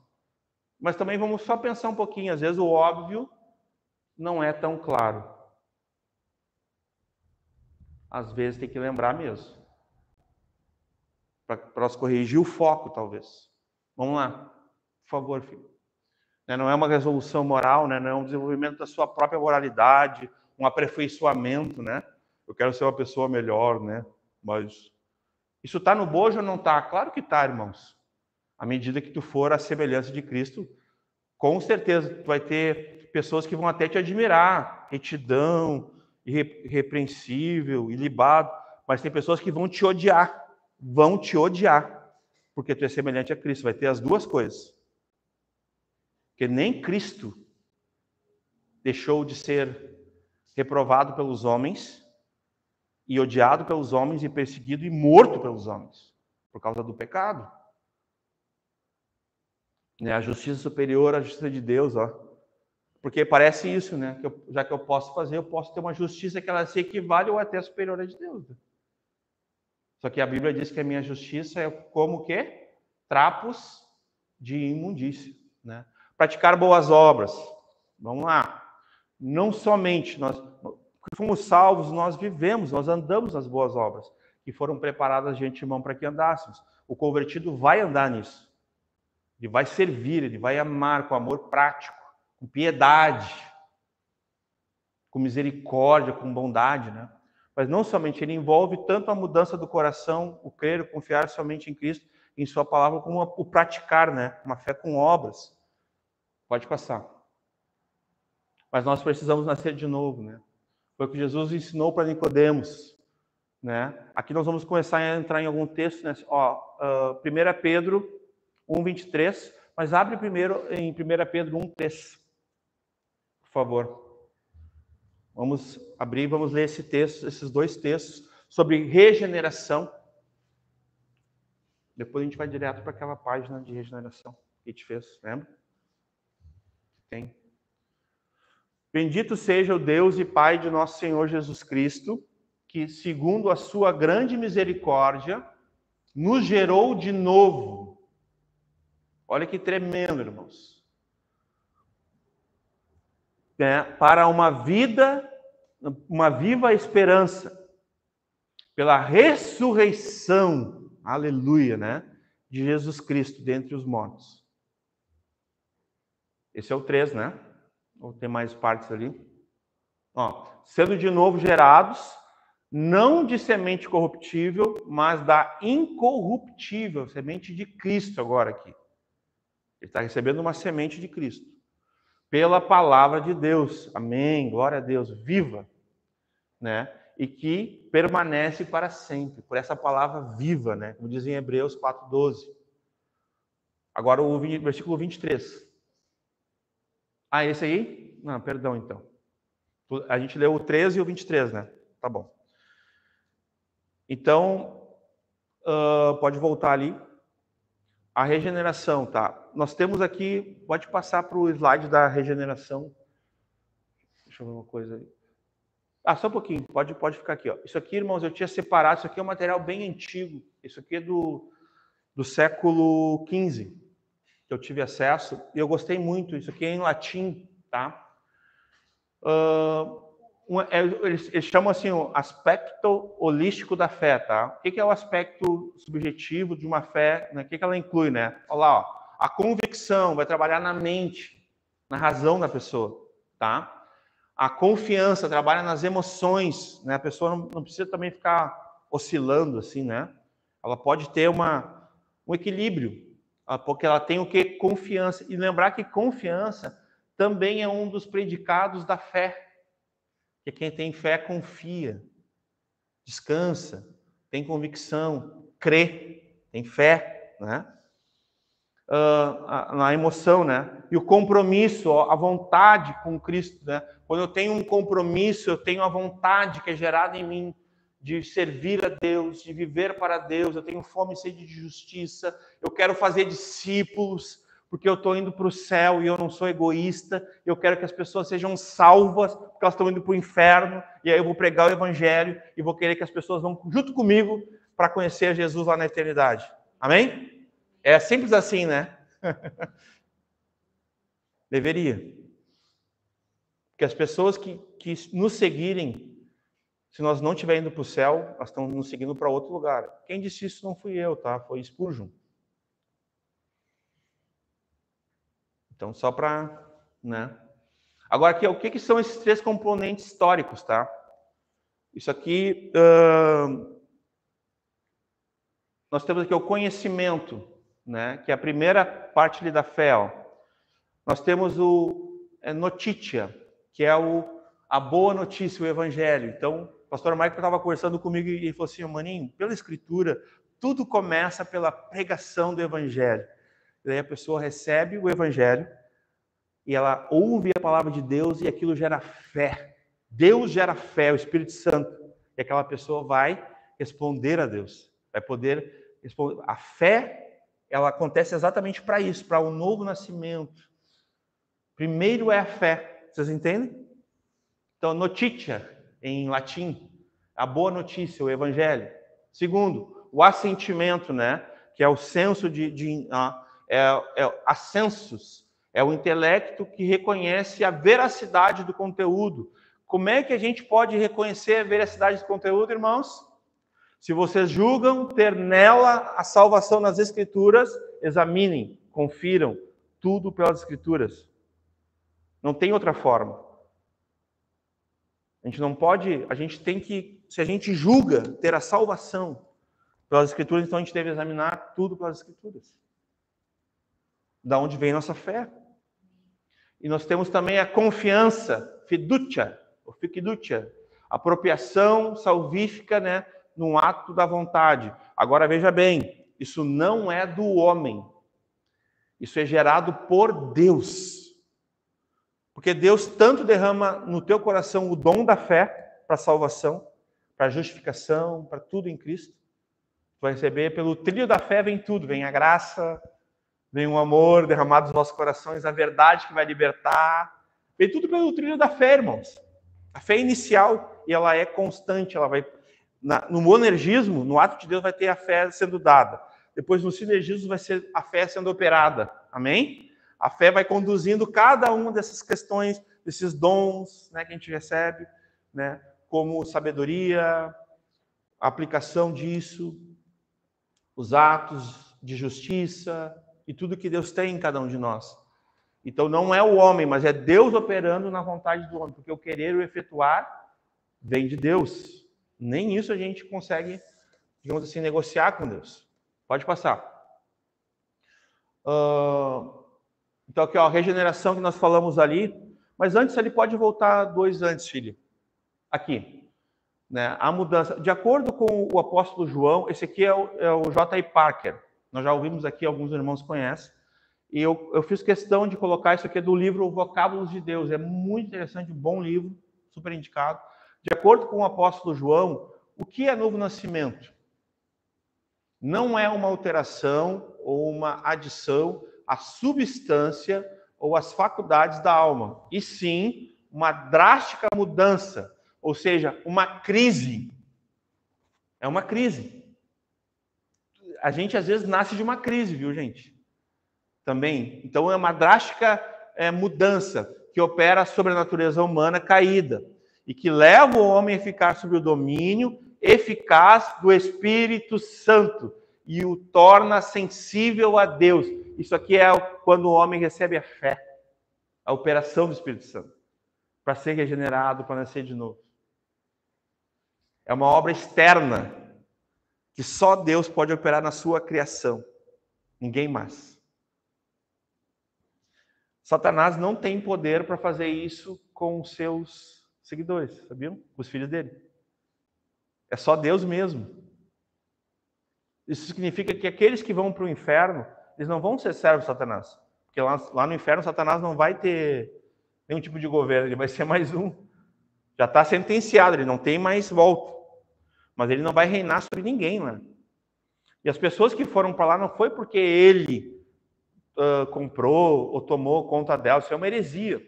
Mas também vamos só pensar um pouquinho. Às vezes o óbvio não é tão claro. Às vezes tem que lembrar mesmo. Para nós corrigir o foco, talvez. Vamos lá. Por favor, filho. Não é uma resolução moral, né? Não é um desenvolvimento da sua própria moralidade, um aperfeiçoamento, né? Eu quero ser uma pessoa melhor, né? Mas isso está no bojo ou não está? Claro que está, irmãos. À medida que tu for à semelhança de Cristo, com certeza tu vai ter pessoas que vão até te admirar, retidão, irrepreensível, ilibado, mas tem pessoas que vão te odiar, porque tu é semelhante a Cristo, vai ter as duas coisas. Porque nem Cristo deixou de ser reprovado pelos homens, e odiado pelos homens, e perseguido e morto pelos homens, por causa do pecado. A justiça superior à justiça de Deus, ó. Porque parece isso, né? Já que eu posso fazer, eu posso ter uma justiça que ela se equivale ou até superior à de Deus. Só que a Bíblia diz que a minha justiça é como o quê? Trapos de imundícia, né? Praticar boas obras. Vamos lá. Não somente nós fomos salvos, nós vivemos, nós andamos nas boas obras que foram preparadas de antemão para que andássemos. O convertido vai andar nisso. Ele vai servir, ele vai amar com amor prático, com piedade, com misericórdia, com bondade, né? Mas não somente, ele envolve tanto a mudança do coração, o crer, o confiar somente em Cristo, em sua palavra, como o praticar, né? Uma fé com obras. Pode passar. Mas nós precisamos nascer de novo, né? Foi o que Jesus ensinou para Nicodemos, né? Aqui nós vamos começar a entrar em algum texto, né? 1 Pedro 1:23, mas abre primeiro em 1 Pedro 1:3, por favor. Vamos abrir, vamos ler esse texto, esses dois textos sobre regeneração. Depois a gente vai direto para aquela página de regeneração que a gente fez, lembra? Tem. Bendito seja o Deus e Pai de nosso Senhor Jesus Cristo, que, segundo a sua grande misericórdia, nos gerou de novo. Olha que tremendo, irmãos. Para uma viva esperança, pela ressurreição, aleluia, né? De Jesus Cristo dentre os mortos. Esse é o 3, né? Ou tem mais partes ali? Sendo de novo gerados, não de semente corruptível, mas da incorruptível, semente de Cristo agora aqui. Ele está recebendo uma semente de Cristo. Pela palavra de Deus. Amém. Glória a Deus. Viva. Né? E que permanece para sempre. Por essa palavra viva, né? Como diz em Hebreus 4:12. Agora o versículo 23. Esse aí? Não, perdão, então. A gente leu o 13 e o 23, né? Tá bom. Então, pode voltar ali. A regeneração, tá? Nós temos aqui, pode passar para o slide da regeneração. Deixa eu ver uma coisa aí. Só um pouquinho, pode ficar aqui, ó. Isso aqui, irmãos, eu tinha separado, isso aqui é um material bem antigo. Isso aqui é do século XV, que eu tive acesso, e eu gostei muito. Isso aqui é em latim, tá? Eles chamam assim o aspecto holístico da fé, tá? O que é o aspecto subjetivo de uma fé? Né? O que ela inclui, né? Olha lá, ó. A convicção vai trabalhar na mente, na razão da pessoa, tá? A confiança trabalha nas emoções, né? A pessoa não precisa também ficar oscilando assim, né? Ela pode ter um equilíbrio, porque ela tem o que? Confiança. E lembrar que confiança também é um dos predicados da fé. Porque quem tem fé confia, descansa, tem convicção, crê, tem fé, né? na emoção, né? E o compromisso, a vontade com Cristo, né? Quando eu tenho um compromisso, eu tenho a vontade que é gerada em mim de servir a Deus, de viver para Deus, eu tenho fome e sede de justiça, eu quero fazer discípulos, porque eu estou indo para o céu e eu não sou egoísta, eu quero que as pessoas sejam salvas, porque elas estão indo para o inferno, e aí eu vou pregar o evangelho e vou querer que as pessoas vão junto comigo para conhecer Jesus lá na eternidade. Amém? É simples assim, né? Deveria. Porque as pessoas que nos seguirem, se nós não estivermos indo para o céu, elas estão nos seguindo para outro lugar. Quem disse isso não fui eu, tá? Foi Spurgeon. Então, só para... né? Agora, aqui, o que são esses 3 componentes históricos, tá? Isso aqui... nós temos aqui o conhecimento, né? Que é a primeira parte ali da fé, ó. Nós temos o notícia, que é a boa notícia, o evangelho. Então, o pastor Michael estava conversando comigo e ele falou assim, maninho, pela escritura, tudo começa pela pregação do evangelho. E aí a pessoa recebe o evangelho e ela ouve a palavra de Deus e aquilo gera fé. Deus gera fé, o Espírito Santo. E aquela pessoa vai responder a Deus. Vai poder responder. A fé, ela acontece exatamente para isso, para um novo nascimento. Primeiro é a fé. Vocês entendem? Então, notícia, em latim, a boa notícia, o evangelho. Segundo, o assentimento, né? Que é o senso assensus, é o intelecto que reconhece a veracidade do conteúdo. Como é que a gente pode reconhecer a veracidade do conteúdo, irmãos? Se vocês julgam ter nela a salvação nas Escrituras, examinem, confiram tudo pelas Escrituras. Não tem outra forma. A gente não pode, a gente tem que, se a gente julga ter a salvação pelas Escrituras, então a gente deve examinar tudo pelas Escrituras. Da onde vem nossa fé. E nós temos também a confiança, fiducia, ou fiducia, apropriação salvífica, né, num ato da vontade. Agora veja bem, isso não é do homem. Isso é gerado por Deus. Porque Deus tanto derrama no teu coração o dom da fé para a salvação, para a justificação, para tudo em Cristo. Tu vai receber pelo trilho da fé, vem tudo, vem a graça, vem o amor derramado nos nossos corações, a verdade que vai libertar. Vem tudo pelo trilho da fé, irmãos. A fé inicial, e ela é constante, ela vai... no monergismo, no ato de Deus, vai ter a fé sendo dada. Depois, no sinergismo, vai ser a fé sendo operada. Amém? A fé vai conduzindo cada uma dessas questões, desses dons, né, que a gente recebe, né, como sabedoria, a aplicação disso, os atos de justiça e tudo que Deus tem em cada um de nós. Então não é o homem, mas é Deus operando na vontade do homem, porque o querer e o efetuar vem de Deus. Nem isso a gente consegue, digamos assim, negociar com Deus. Pode passar. Então aqui, ó, a regeneração que nós falamos ali, mas antes ele pode voltar 2 antes, filho. Aqui, né? A mudança, de acordo com o apóstolo João, esse aqui é o J.I. Parker. Nós já ouvimos aqui, alguns irmãos conhecem. E eu fiz questão de colocar isso aqui do livro Vocábulos de Deus. É muito interessante, um bom livro, super indicado. De acordo com o apóstolo João, o que é novo nascimento? Não é uma alteração ou uma adição à substância ou às faculdades da alma, e sim uma drástica mudança, ou seja, uma crise. É uma crise. A gente às vezes nasce de uma crise, viu, gente? Também. Então é uma drástica mudança que opera sobre a natureza humana caída e que leva o homem a ficar sob o domínio eficaz do Espírito Santo e o torna sensível a Deus. Isso aqui é quando o homem recebe a fé, a operação do Espírito Santo, para ser regenerado, para nascer de novo. É uma obra externa que só Deus pode operar na sua criação, ninguém mais. Satanás não tem poder para fazer isso com os seus seguidores, sabiam? Os filhos dele. É só Deus mesmo. Isso significa que aqueles que vão para o inferno, eles não vão ser servos de Satanás. Porque lá no inferno, Satanás não vai ter nenhum tipo de governo, ele vai ser mais um. Já está sentenciado, ele não tem mais volta. Mas ele não vai reinar sobre ninguém lá. E as pessoas que foram para lá não foi porque ele comprou ou tomou conta dela, isso é uma heresia.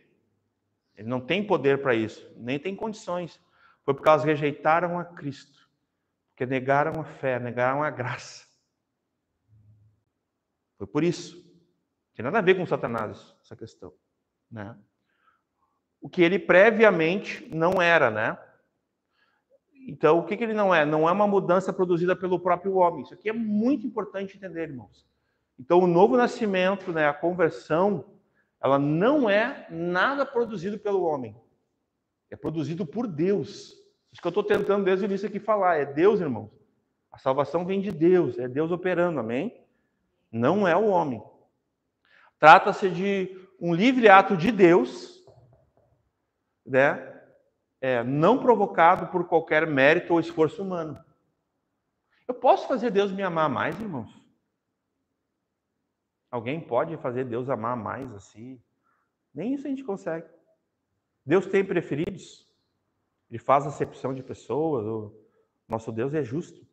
Ele não tem poder para isso, nem tem condições. Foi porque elas rejeitaram a Cristo, porque negaram a fé, negaram a graça. Foi por isso. Não tem nada a ver com Satanás, essa questão, né? O que ele previamente não era, né? Então, o que ele não é? Não é uma mudança produzida pelo próprio homem. Isso aqui é muito importante entender, irmãos. Então, o novo nascimento, né, a conversão, ela não é nada produzido pelo homem. É produzido por Deus. Isso que eu estou tentando desde o início aqui falar. É Deus, irmãos. A salvação vem de Deus. É Deus operando, amém? Não é o homem. Trata-se de um livre ato de Deus, né? Não provocado por qualquer mérito ou esforço humano. Eu posso fazer Deus me amar mais, irmãos? Alguém pode fazer Deus amar mais assim? Nem isso a gente consegue. Deus tem preferidos? Ele faz acepção de pessoas? Nosso Deus é justo.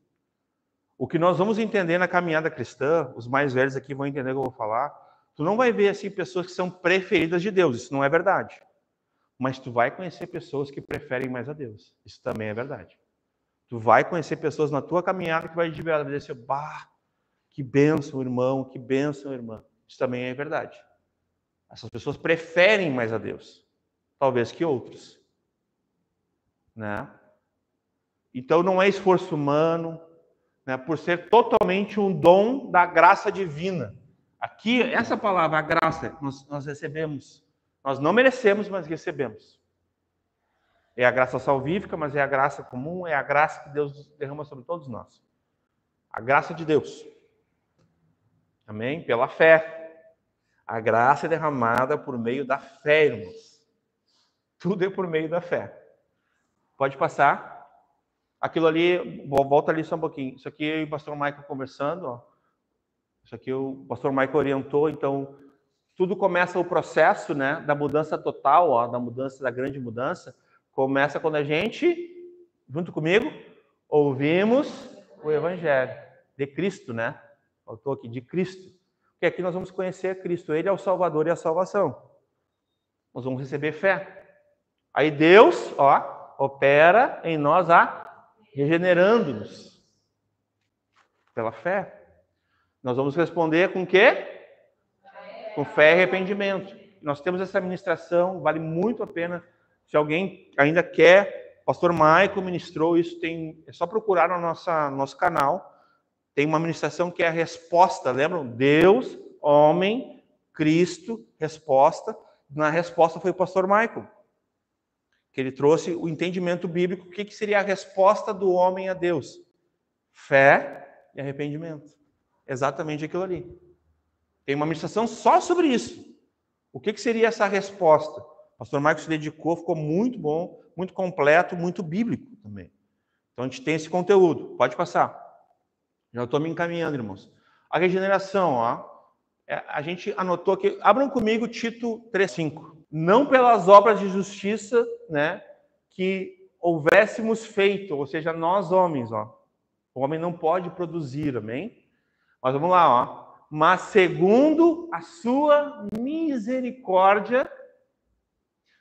O que nós vamos entender na caminhada cristã, os mais velhos aqui vão entender o que eu vou falar, tu não vai ver assim pessoas que são preferidas de Deus, isso não é verdade. Mas tu vai conhecer pessoas que preferem mais a Deus. Isso também é verdade. Tu vai conhecer pessoas na tua caminhada que vai dizer assim, bah, que bênção, irmão, que bênção, irmã. Isso também é verdade. Essas pessoas preferem mais a Deus, talvez que outros, né? Então não é esforço humano, né? Por ser totalmente um dom da graça divina. Aqui, essa palavra, a graça, nós recebemos. Nós não merecemos, mas recebemos. É a graça salvífica, mas é a graça comum, é a graça que Deus derrama sobre todos nós. A graça de Deus. Amém? Pela fé. A graça é derramada por meio da fé, irmãos. Tudo é por meio da fé. Pode passar. Aquilo ali, volta ali só um pouquinho. Isso aqui eu e o pastor Michael conversando, ó. Isso aqui o pastor Michael orientou, então tudo começa o processo, né, da mudança total, ó, da mudança, da grande mudança, começa quando a gente, junto comigo, ouvimos o Evangelho de Cristo, né? Faltou aqui, de Cristo. Porque aqui nós vamos conhecer Cristo. Ele é o Salvador e a salvação. Nós vamos receber fé. Aí Deus, ó, opera em nós, regenerando-nos pela fé. Nós vamos responder com o quê? Com fé e arrependimento. Nós temos essa ministração, vale muito a pena. Se alguém ainda quer, o pastor Michael ministrou isso, é só procurar no nosso canal. Tem uma ministração que é a resposta, lembram? Deus, homem, Cristo, resposta. Na resposta foi o pastor Michael, que ele trouxe o entendimento bíblico, o que seria a resposta do homem a Deus? Fé e arrependimento. Exatamente aquilo ali. Tem uma ministração só sobre isso. O que seria essa resposta? O pastor Michael se dedicou, ficou muito bom, muito completo, muito bíblico também. Então a gente tem esse conteúdo. Pode passar. Já estou me encaminhando, irmãos. A regeneração, ó. A gente anotou aqui. Abram comigo Tito 3,5. Não pelas obras de justiça, né, que houvéssemos feito, ou seja, nós homens, ó. O homem não pode produzir, amém? Mas vamos lá, ó. Mas segundo a sua misericórdia,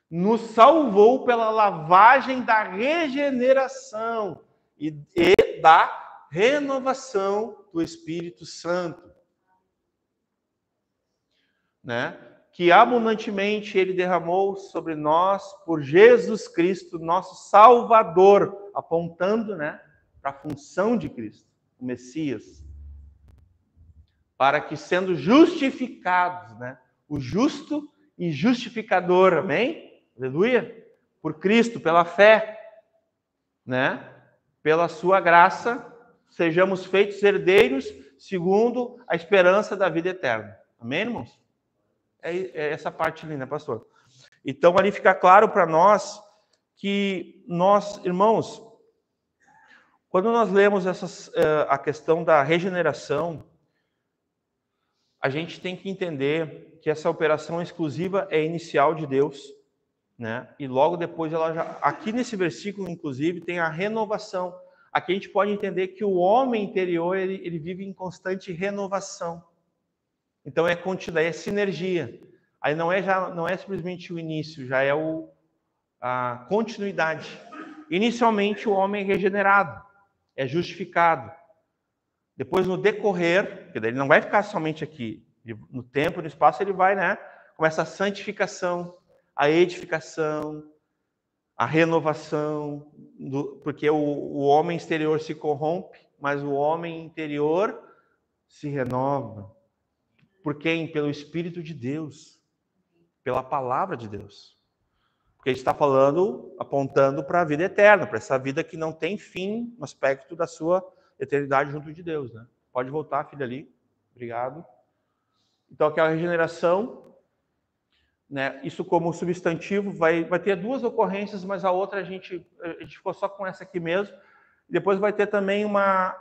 nos salvou pela lavagem da regeneração e da renovação do Espírito Santo, né? Que abundantemente ele derramou sobre nós por Jesus Cristo, nosso Salvador, apontando, né, para a função de Cristo, o Messias, para que sendo justificados, né, o justo e justificador, amém? Aleluia! Por Cristo, pela fé, né? Pela sua graça, sejamos feitos herdeiros segundo a esperança da vida eterna. Amém, irmãos? É essa parte ali, né, pastor? Então, ali fica claro para nós que nós, irmãos, quando nós lemos a questão da regeneração, a gente tem que entender que essa operação exclusiva é inicial de Deus, né? E logo depois ela já... Aqui nesse versículo, inclusive, tem a renovação. Aqui a gente pode entender que o homem interior, ele vive em constante renovação. Então é continuidade, é sinergia. Aí não é simplesmente o início, já é a continuidade. Inicialmente o homem é regenerado, é justificado. Depois no decorrer, porque ele não vai ficar somente aqui, no tempo e no espaço ele vai, né? Começa a santificação, a edificação, a renovação, porque o homem exterior se corrompe, mas o homem interior se renova. Por quem? Pelo Espírito de Deus, pela palavra de Deus. Porque a gente está falando, apontando para a vida eterna, para essa vida que não tem fim no aspecto da sua eternidade junto de Deus, né? Pode voltar, filha, ali. Obrigado. Então, aquela regeneração, né? Isso como substantivo, vai ter duas ocorrências, mas a outra a gente ficou só com essa aqui mesmo. Depois vai ter também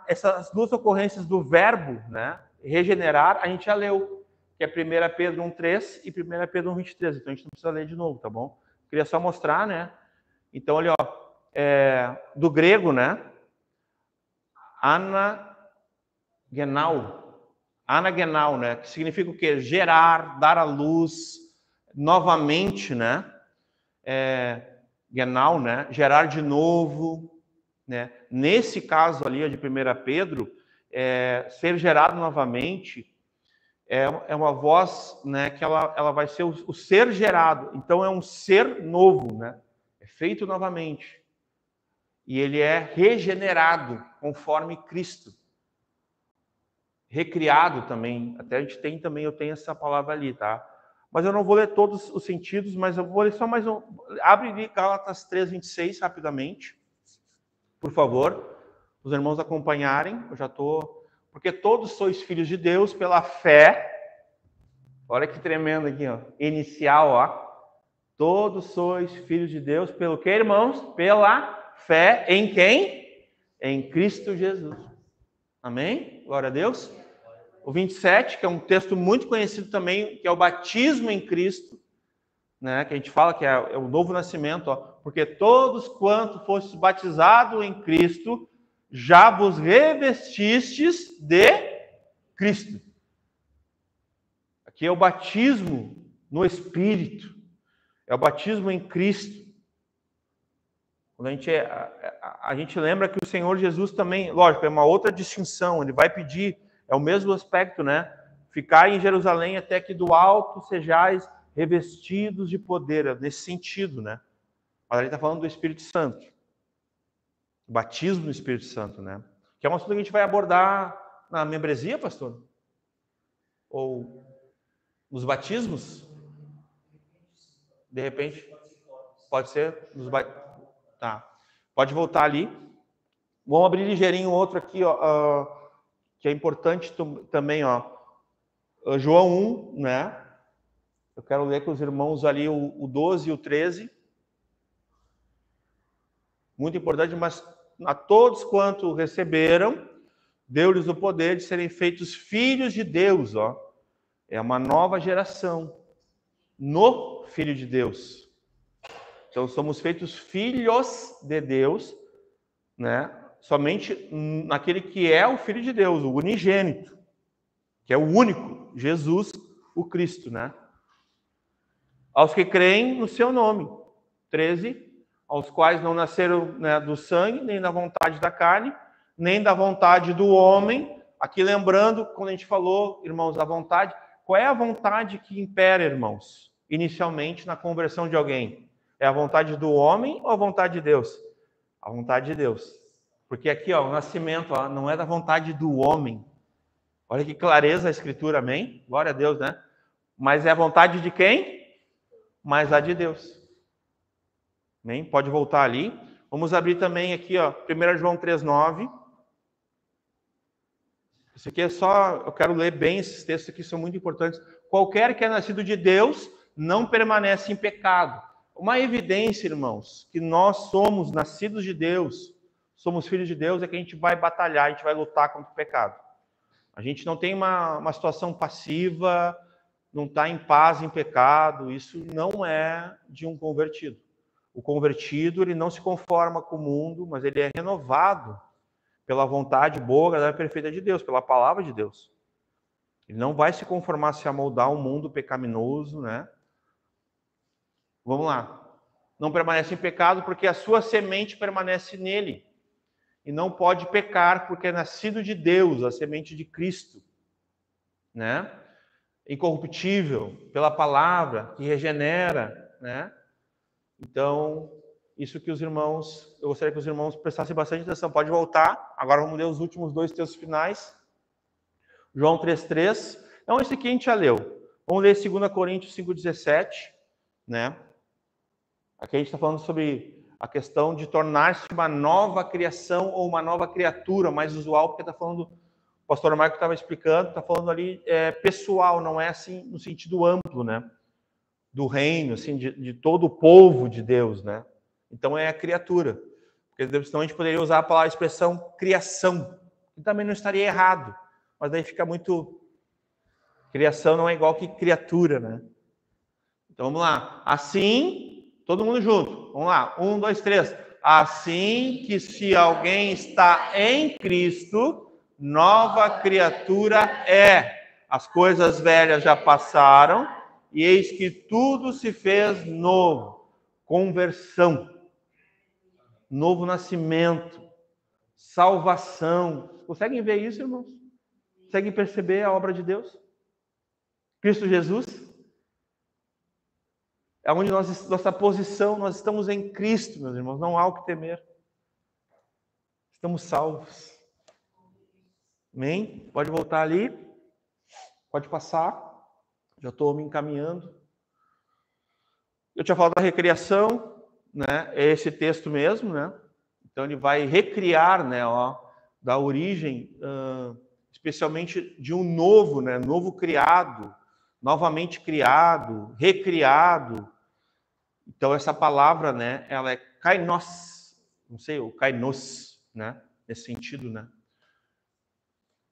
essas duas ocorrências do verbo, né? Regenerar, a gente já leu, que é 1 Pedro 1,3 e 1 Pedro 1,23. Então, a gente não precisa ler de novo, tá bom? Queria só mostrar, né? Então, olha, do grego, né? Anagenau, né? Que significa o quê? Gerar, dar à luz, novamente, né? Genau, né? Gerar de novo, né? Nesse caso ali, de 1 Pedro, ser gerado novamente é uma voz, né? Que ela vai ser o ser gerado. Então, é um ser novo, né? É feito novamente. E ele é regenerado conforme Cristo. Recriado também. Até a gente tem também, eu tenho essa palavra ali, tá? Mas eu não vou ler todos os sentidos, mas eu vou ler só mais um. Abre ali Gálatas 3:26 rapidamente. Por favor. Os irmãos acompanharem. Eu já estou... Porque todos sois filhos de Deus pela fé. Olha que tremendo aqui, ó. Inicial, ó. Todos sois filhos de Deus pelo quê, irmãos? Pela fé em quem? Em Cristo Jesus. Amém? Glória a Deus. O 27, que é um texto muito conhecido também, que é o batismo em Cristo, né? Que a gente fala que é o novo nascimento, ó. Porque todos quanto fostes batizados em Cristo, já vos revestistes de Cristo. Aqui é o batismo no Espírito. É o batismo em Cristo. Quando a gente lembra que o Senhor Jesus também, lógico, é uma outra distinção, ele vai pedir, é o mesmo aspecto, né? Ficar em Jerusalém até que do alto sejais revestidos de poder, nesse sentido, né? Mas ele está falando do Espírito Santo. O batismo no Espírito Santo, né? Que é um assunto que a gente vai abordar na membresia, pastor? Ou nos batismos? De repente? Pode ser nos batismos. Tá. Pode voltar ali. Vamos abrir ligeirinho outro aqui, ó, que é importante também, ó. João 1, né? Eu quero ler com os irmãos ali o 12 e o 13. Muito importante, mas a todos quanto receberam, deu-lhes o poder de serem feitos filhos de Deus, ó. É uma nova geração no Filho de Deus. Então, somos feitos filhos de Deus, né? Somente naquele que é o Filho de Deus, o unigênito, que é o único, Jesus, o Cristo, né? Aos que creem no seu nome. 13, aos quais não nasceram, né, do sangue, nem da vontade da carne, nem da vontade do homem. Aqui lembrando, quando a gente falou, irmãos, da vontade, qual é a vontade que impera, irmãos, inicialmente na conversão de alguém? É a vontade do homem ou a vontade de Deus? A vontade de Deus. Porque aqui, ó, o nascimento, ó, não é da vontade do homem. Olha que clareza a Escritura, amém? Glória a Deus, né? Mas é a vontade de quem? Mas a de Deus. Amém? Pode voltar ali. Vamos abrir também aqui, ó, 1 João 3:9. Isso aqui é só, eu quero ler bem esses textos aqui, são muito importantes. Qualquer que é nascido de Deus não permanece em pecado. Uma evidência, irmãos, que nós somos nascidos de Deus, somos filhos de Deus, é que a gente vai batalhar, a gente vai lutar contra o pecado. A gente não tem uma situação passiva, não está em paz, em pecado. Isso não é de um convertido. O convertido, ele não se conforma com o mundo, mas ele é renovado pela vontade boa, agradável e perfeita de Deus, pela palavra de Deus. Ele não vai se conformar, se amoldar ao mundo pecaminoso, né? Vamos lá. Não permanece em pecado porque a sua semente permanece nele. E não pode pecar porque é nascido de Deus, a semente de Cristo, né? Incorruptível pela palavra que regenera, né? Então, isso que os irmãos, eu gostaria que os irmãos prestassem bastante atenção. Pode voltar. Agora vamos ler os últimos 2 textos finais. João 3:3. Então, esse aqui a gente já leu. Vamos ler 2 Coríntios 5:17, né? Aqui a gente está falando sobre a questão de tornar-se uma nova criação ou uma nova criatura, mais usual, porque está falando, o pastor Marco estava explicando, está falando ali pessoal, não é assim no sentido amplo, né? Do reino, assim, de todo o povo de Deus, né? Então é a criatura. Porque senão a gente poderia usar a expressão criação, que também não estaria errado, mas daí fica muito... Criação não é igual que criatura, né? Então vamos lá. Assim, todo mundo junto. Vamos lá. 1, 2, 3. Assim que se alguém está em Cristo, nova criatura é. As coisas velhas já passaram e eis que tudo se fez novo. Conversão, novo nascimento, salvação. Conseguem ver isso, irmãos? Conseguem perceber a obra de Deus? Cristo Jesus é onde nossa posição, nós estamos em Cristo, meus irmãos, não há o que temer. Estamos salvos. Amém? Pode voltar ali. Pode passar. Já estou me encaminhando. Eu tinha falado da recriação, né? É esse texto mesmo, né? Então ele vai recriar, né? Da origem, especialmente de um novo, né? Novo criado, novamente criado, recriado. Então essa palavra, né? Ela é kainos, não sei, o kainos, né? Nesse sentido, né?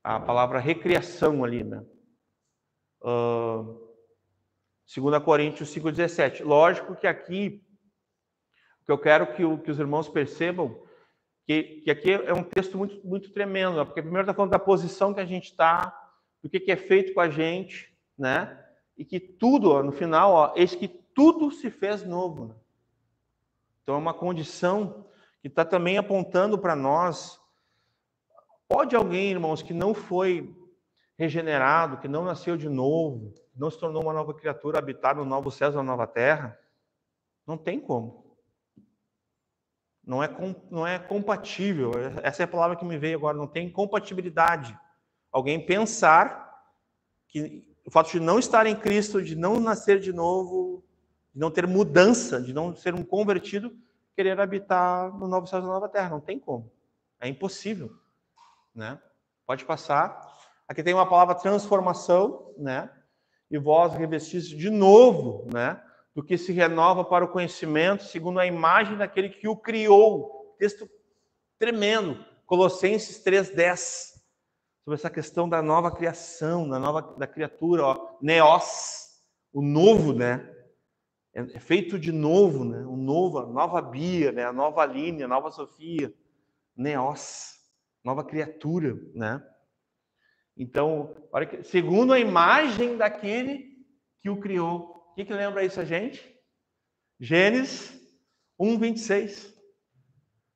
A palavra recriação ali, né? 2 Coríntios 5:17. Lógico que aqui, o que eu quero que os irmãos percebam, que aqui é um texto muito, muito tremendo, né? Porque primeiro está falando da posição que a gente está, do que é feito com a gente, né? E que tudo, ó, no final, ó, eis que tudo se fez novo. Né? Então é uma condição que está também apontando para nós. Pode alguém, irmãos, que não foi regenerado, que não nasceu de novo, não se tornou uma nova criatura, habitar no novo céu, na nova terra? Não tem como. Não é compatível. Essa é a palavra que me veio agora. Não tem compatibilidade. Alguém pensar que o fato de não estar em Cristo, de não nascer de novo, de não ter mudança, de não ser um convertido, querer habitar no novo céu, na nova terra. Não tem como. É impossível. Né? Pode passar. Aqui tem uma palavra transformação, né? E vós revestis de novo, né? Do que se renova para o conhecimento, segundo a imagem daquele que o criou. Texto tremendo. Colossenses 3:10. Sobre essa questão da nova criação, da criatura, ó. Neos, o novo, né? É feito de novo, né? O novo, a nova Bia, né? A nova Aline, a nova Sofia. Neos. Nova criatura, né? Então, olha que, segundo a imagem daquele que o criou. O que lembra isso a gente? Gênesis 1:26.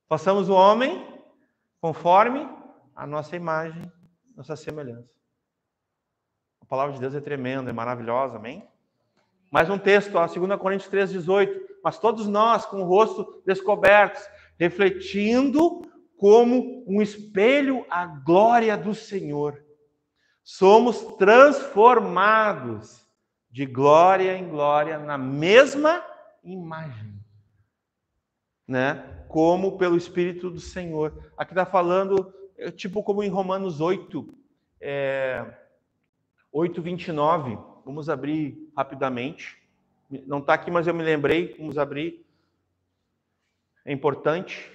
Façamos o homem conforme a nossa imagem, nossa semelhança. A palavra de Deus é tremenda, é maravilhosa, amém? Mais um texto, ó, 2 Coríntios 3:18. Mas todos nós, com o rosto descoberto, refletindo como um espelho a glória do Senhor, somos transformados de glória em glória na mesma imagem, né? Como pelo Espírito do Senhor. Aqui está falando, tipo como em Romanos 8:29. Vamos abrir rapidamente. Não está aqui, mas eu me lembrei. Vamos abrir. É importante.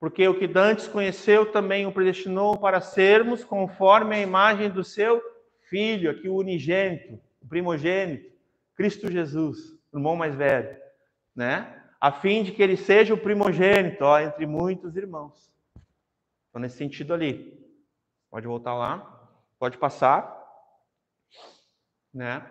Porque o que dantes conheceu também o predestinou para sermos conforme a imagem do seu Filho, aqui o unigênito, o primogênito, Cristo Jesus, o irmão mais velho, né? A fim de que ele seja o primogênito, ó, entre muitos irmãos. Então, nesse sentido ali. Pode voltar lá. Pode passar. Né?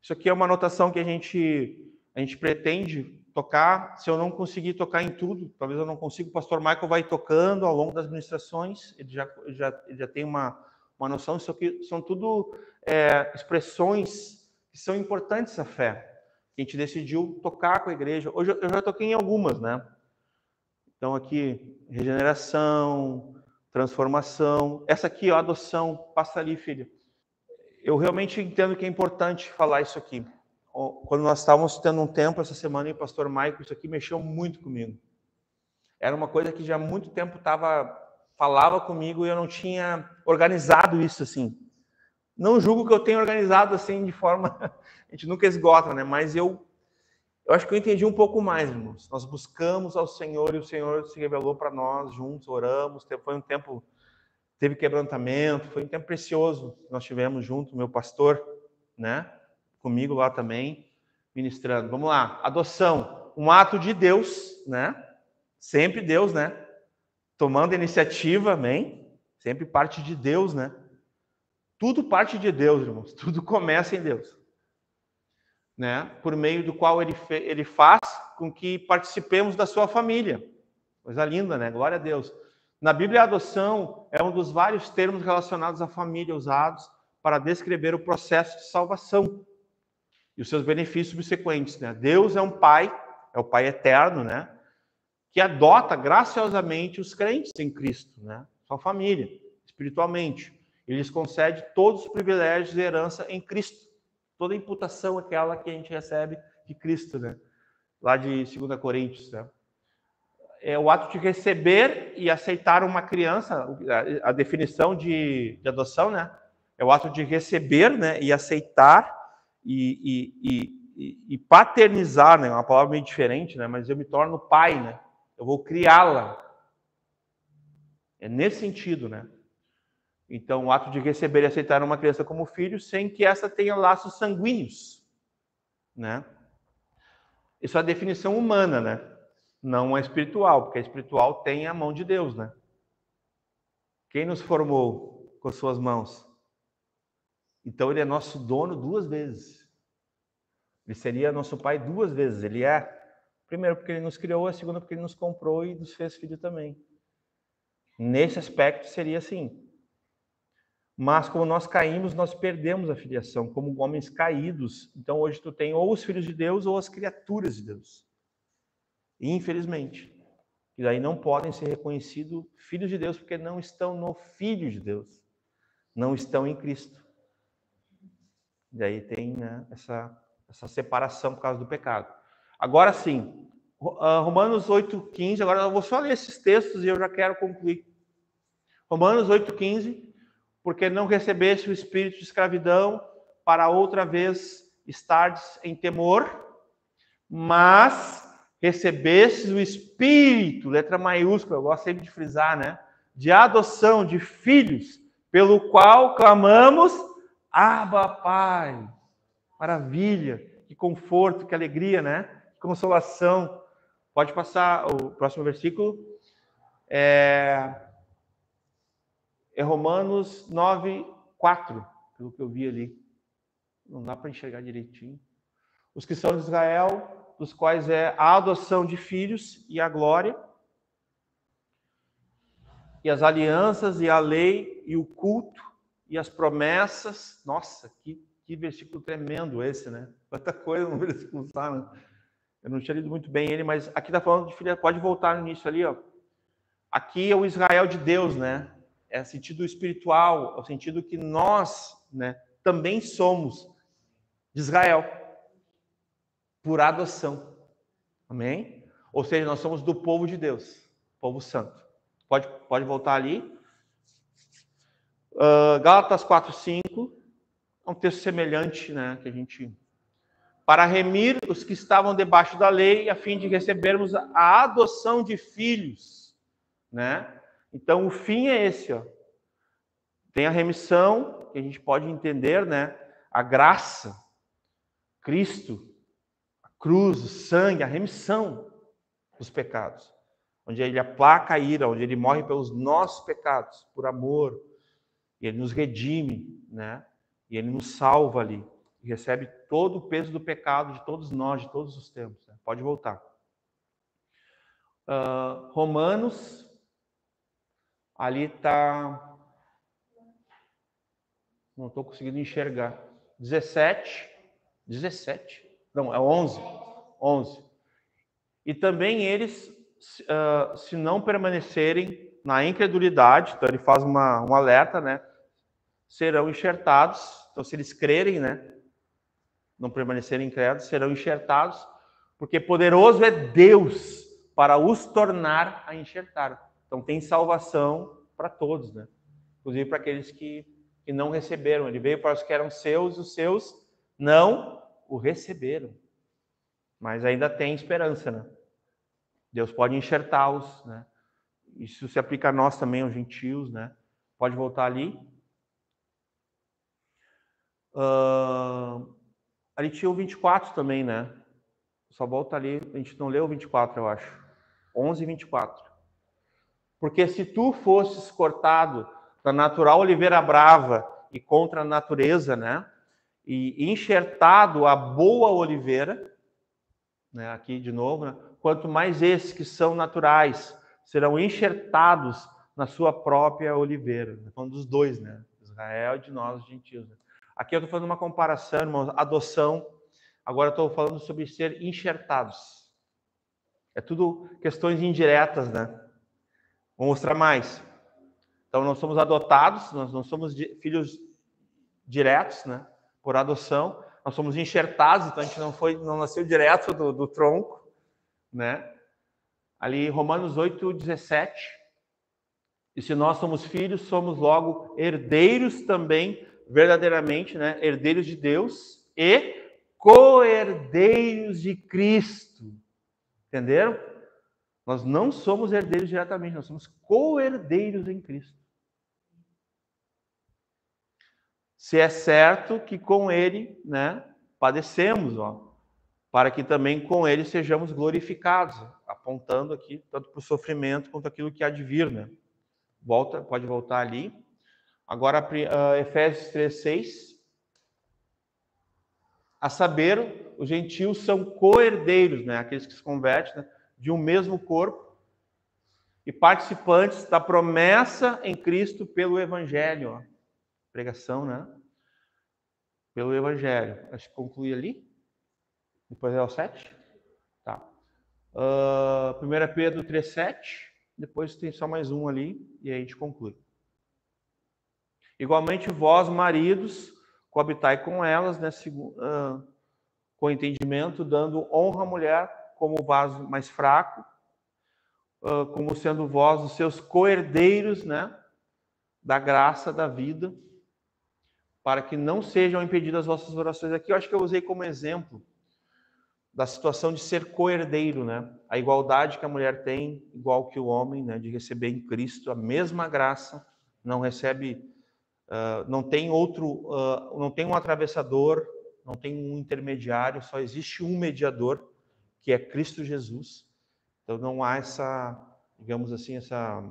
Isso aqui é uma anotação que a gente pretende tocar. Se eu não conseguir tocar em tudo, talvez eu não consiga, o pastor Michael vai tocando ao longo das ministrações, ele já tem uma noção. Isso aqui são tudo expressões que são importantes à fé. A gente decidiu tocar com a igreja. Hoje eu já toquei em algumas, né? Então aqui, regeneração, transformação. Essa aqui, ó, adoção. Passa ali, filha. Eu realmente entendo que é importante falar isso aqui. Quando nós estávamos tendo um tempo essa semana, e o pastor Michael, isso aqui mexeu muito comigo. Era uma coisa que já há muito tempo falava comigo e eu não tinha organizado isso assim. Não julgo que eu tenha organizado assim de forma... A gente nunca esgota, né? Mas eu acho que eu entendi um pouco mais, irmãos. Nós buscamos ao Senhor e o Senhor se revelou para nós juntos, oramos. Foi um tempo... Teve quebrantamento, foi um tempo precioso que nós tivemos junto, meu pastor, né? Comigo lá também, ministrando. Vamos lá, adoção, um ato de Deus, né? Sempre Deus, né? Tomando iniciativa, amém? Sempre parte de Deus, né? Tudo parte de Deus, irmãos. Tudo começa em Deus, né? Por meio do qual ele faz com que participemos da sua família. Coisa linda, né? Glória a Deus. Na Bíblia, a adoção é um dos vários termos relacionados à família usados para descrever o processo de salvação e os seus benefícios subsequentes, né? Deus é um pai, é o pai eterno, né? Que adota graciosamente os crentes em Cristo, né? Sua família, espiritualmente. Ele lhes concede todos os privilégios de herança em Cristo. Toda a imputação aquela que a gente recebe de Cristo, né? Lá de 2 Coríntios, né? É o ato de receber e aceitar uma criança, a definição de adoção, né? É o ato de receber, né? E aceitar e paternizar, né? Uma palavra meio diferente, né? Mas eu me torno pai, né? Eu vou criá-la. É nesse sentido, né? Então, o ato de receber e aceitar uma criança como filho, sem que essa tenha laços sanguíneos, né? Isso é a definição humana, né? Não é espiritual, porque a espiritual tem a mão de Deus, né? Quem nos formou com as suas mãos? Então ele é nosso dono 2 vezes. Ele seria nosso pai 2 vezes. Ele é, primeiro porque ele nos criou, a segunda porque ele nos comprou e nos fez filho também. Nesse aspecto seria assim. Mas como nós caímos, nós perdemos a filiação, como homens caídos. Então hoje tu tem ou os filhos de Deus ou as criaturas de Deus. Infelizmente. E daí não podem ser reconhecidos filhos de Deus, porque não estão no Filho de Deus. Não estão em Cristo. E daí tem, né, essa separação por causa do pecado. Agora sim, Romanos 8,15, agora eu vou só ler esses textos e eu já quero concluir. Romanos 8,15, porque não recebeste o espírito de escravidão para outra vez estardes em temor, mas recebestes o Espírito, letra maiúscula, eu gosto sempre de frisar, né? De adoção de filhos, pelo qual clamamos, Abba, Pai. Maravilha, que conforto, que alegria, né? Que consolação. Pode passar o próximo versículo. É Romanos 9:4, pelo que eu vi ali. Não dá para enxergar direitinho. Os que são de Israel, dos quais é a adoção de filhos e a glória, e as alianças e a lei e o culto e as promessas. Nossa, que versículo tremendo esse, né? Quanta coisa no versículo tá, né? Eu não tinha lido muito bem ele, mas aqui está falando de filha. Pode voltar no início ali, ó. Aqui é o Israel de Deus, né? É o sentido espiritual, é o sentido que nós, né, também somos de Israel, por adoção. Amém? Ou seja, nós somos do povo de Deus, povo santo. Pode voltar ali. Gálatas 4:5, é um texto semelhante, né, que a gente... Para remir os que estavam debaixo da lei, a fim de recebermos a adoção de filhos, né? Então, o fim é esse, ó. Tem a remissão, que a gente pode entender, né? A graça, Cristo, a cruz, o sangue, a remissão dos pecados. Onde ele aplaca a ira, onde ele morre pelos nossos pecados, por amor. E ele nos redime, né? E ele nos salva ali. E recebe todo o peso do pecado de todos nós, de todos os tempos. Né? Pode voltar. Romanos, ali está... Não estou conseguindo enxergar. 17. Não, é 11. 11. E também eles, se não permanecerem na incredulidade, então ele faz um alerta, né? Serão enxertados. Então, se eles crerem, né? Não permanecerem incrédulos, serão enxertados, porque poderoso é Deus para os tornar a enxertar. Então, tem salvação para todos, né? Inclusive para aqueles que não receberam. Ele veio para os que eram seus, os seus não o receberam. Mas ainda tem esperança, né? Deus pode enxertá-los, né? Isso se aplica a nós também, aos gentios, né? Pode voltar ali. Ali tinha o 24 também, né? Só volta ali, a gente não leu o 24, eu acho. 11 e 24. Porque se tu fosses cortado da natural oliveira brava e contra a natureza, né? E enxertado a boa oliveira, né? Aqui de novo, né? Quanto mais esses que são naturais serão enxertados na sua própria oliveira. Falando dos dois, né? Israel e de nós, os gentios. Né? Aqui eu estou fazendo uma comparação, irmãos, adoção. Agora eu estou falando sobre ser enxertados. É tudo questões indiretas, né? Vou mostrar mais. Então, nós somos adotados, nós não somos filhos diretos, né? Por adoção. Nós somos enxertados, então a gente não nasceu direto do tronco, né? Ali, Romanos 8:17. E se nós somos filhos, somos logo herdeiros também, verdadeiramente, né? Herdeiros de Deus e co-herdeiros de Cristo. Entenderam? Nós não somos herdeiros diretamente, nós somos co-herdeiros em Cristo. Se é certo que com ele, né, padecemos, ó, para que também com ele sejamos glorificados, apontando aqui tanto para o sofrimento quanto aquilo que há de vir, né? Pode voltar ali. Agora, Efésios 3:6. A saber, os gentios são co-herdeiros, né, aqueles que se convertem, né, de um mesmo corpo, e participantes da promessa em Cristo pelo Evangelho. Ó. Pregação, né? Pelo Evangelho. Acho que conclui ali. Depois é o 7. Tá. 1 Pedro 3:7. Depois tem só mais um ali. E aí a gente conclui. Igualmente, vós, maridos, coabitai com elas, né, com entendimento, dando honra à mulher como vaso mais fraco, como sendo vós os seus co-herdeiros, né, da graça da vida, para que não sejam impedidas as vossas orações. Aqui eu acho que eu usei como exemplo da situação de ser co-herdeiro, né? A igualdade que a mulher tem, igual que o homem, né, de receber em Cristo a mesma graça, não recebe, não tem outro, não tem um atravessador, não tem um intermediário, só existe um mediador, que é Cristo Jesus. Então não há essa, digamos assim, essa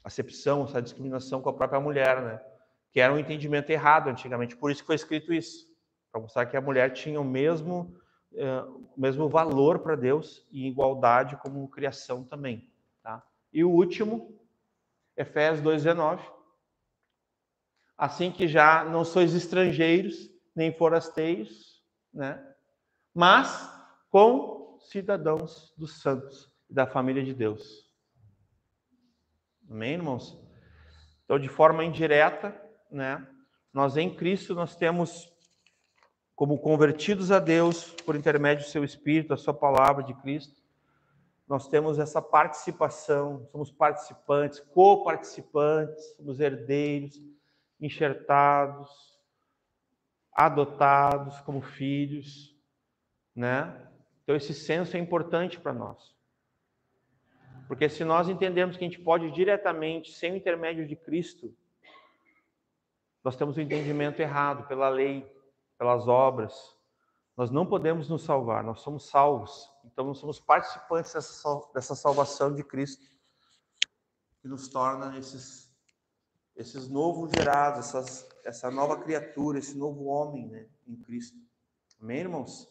acepção, essa discriminação com a própria mulher, né? Que era um entendimento errado antigamente. Por isso que foi escrito isso, para mostrar que a mulher tinha o mesmo valor para Deus e igualdade como criação também. Tá? E o último, Efésios 2:19. Assim que já não sois estrangeiros, nem forasteiros, né? Mas com cidadãos dos santos e da família de Deus. Amém, irmãos? Então, de forma indireta, né? Nós em Cristo, nós temos como convertidos a Deus por intermédio do seu Espírito, a sua palavra de Cristo, nós temos essa participação, somos participantes, co-participantes, somos herdeiros, enxertados, adotados como filhos, né? Então esse senso é importante para nós. Porque se nós entendemos que a gente pode ir diretamente, sem o intermédio de Cristo, nós temos o entendimento errado pela lei, pelas obras. Nós não podemos nos salvar, nós somos salvos. Então, nós somos participantes dessa salvação de Cristo, que nos torna esses novos gerados, essa nova criatura, esse novo homem, né, em Cristo. Amém, irmãos?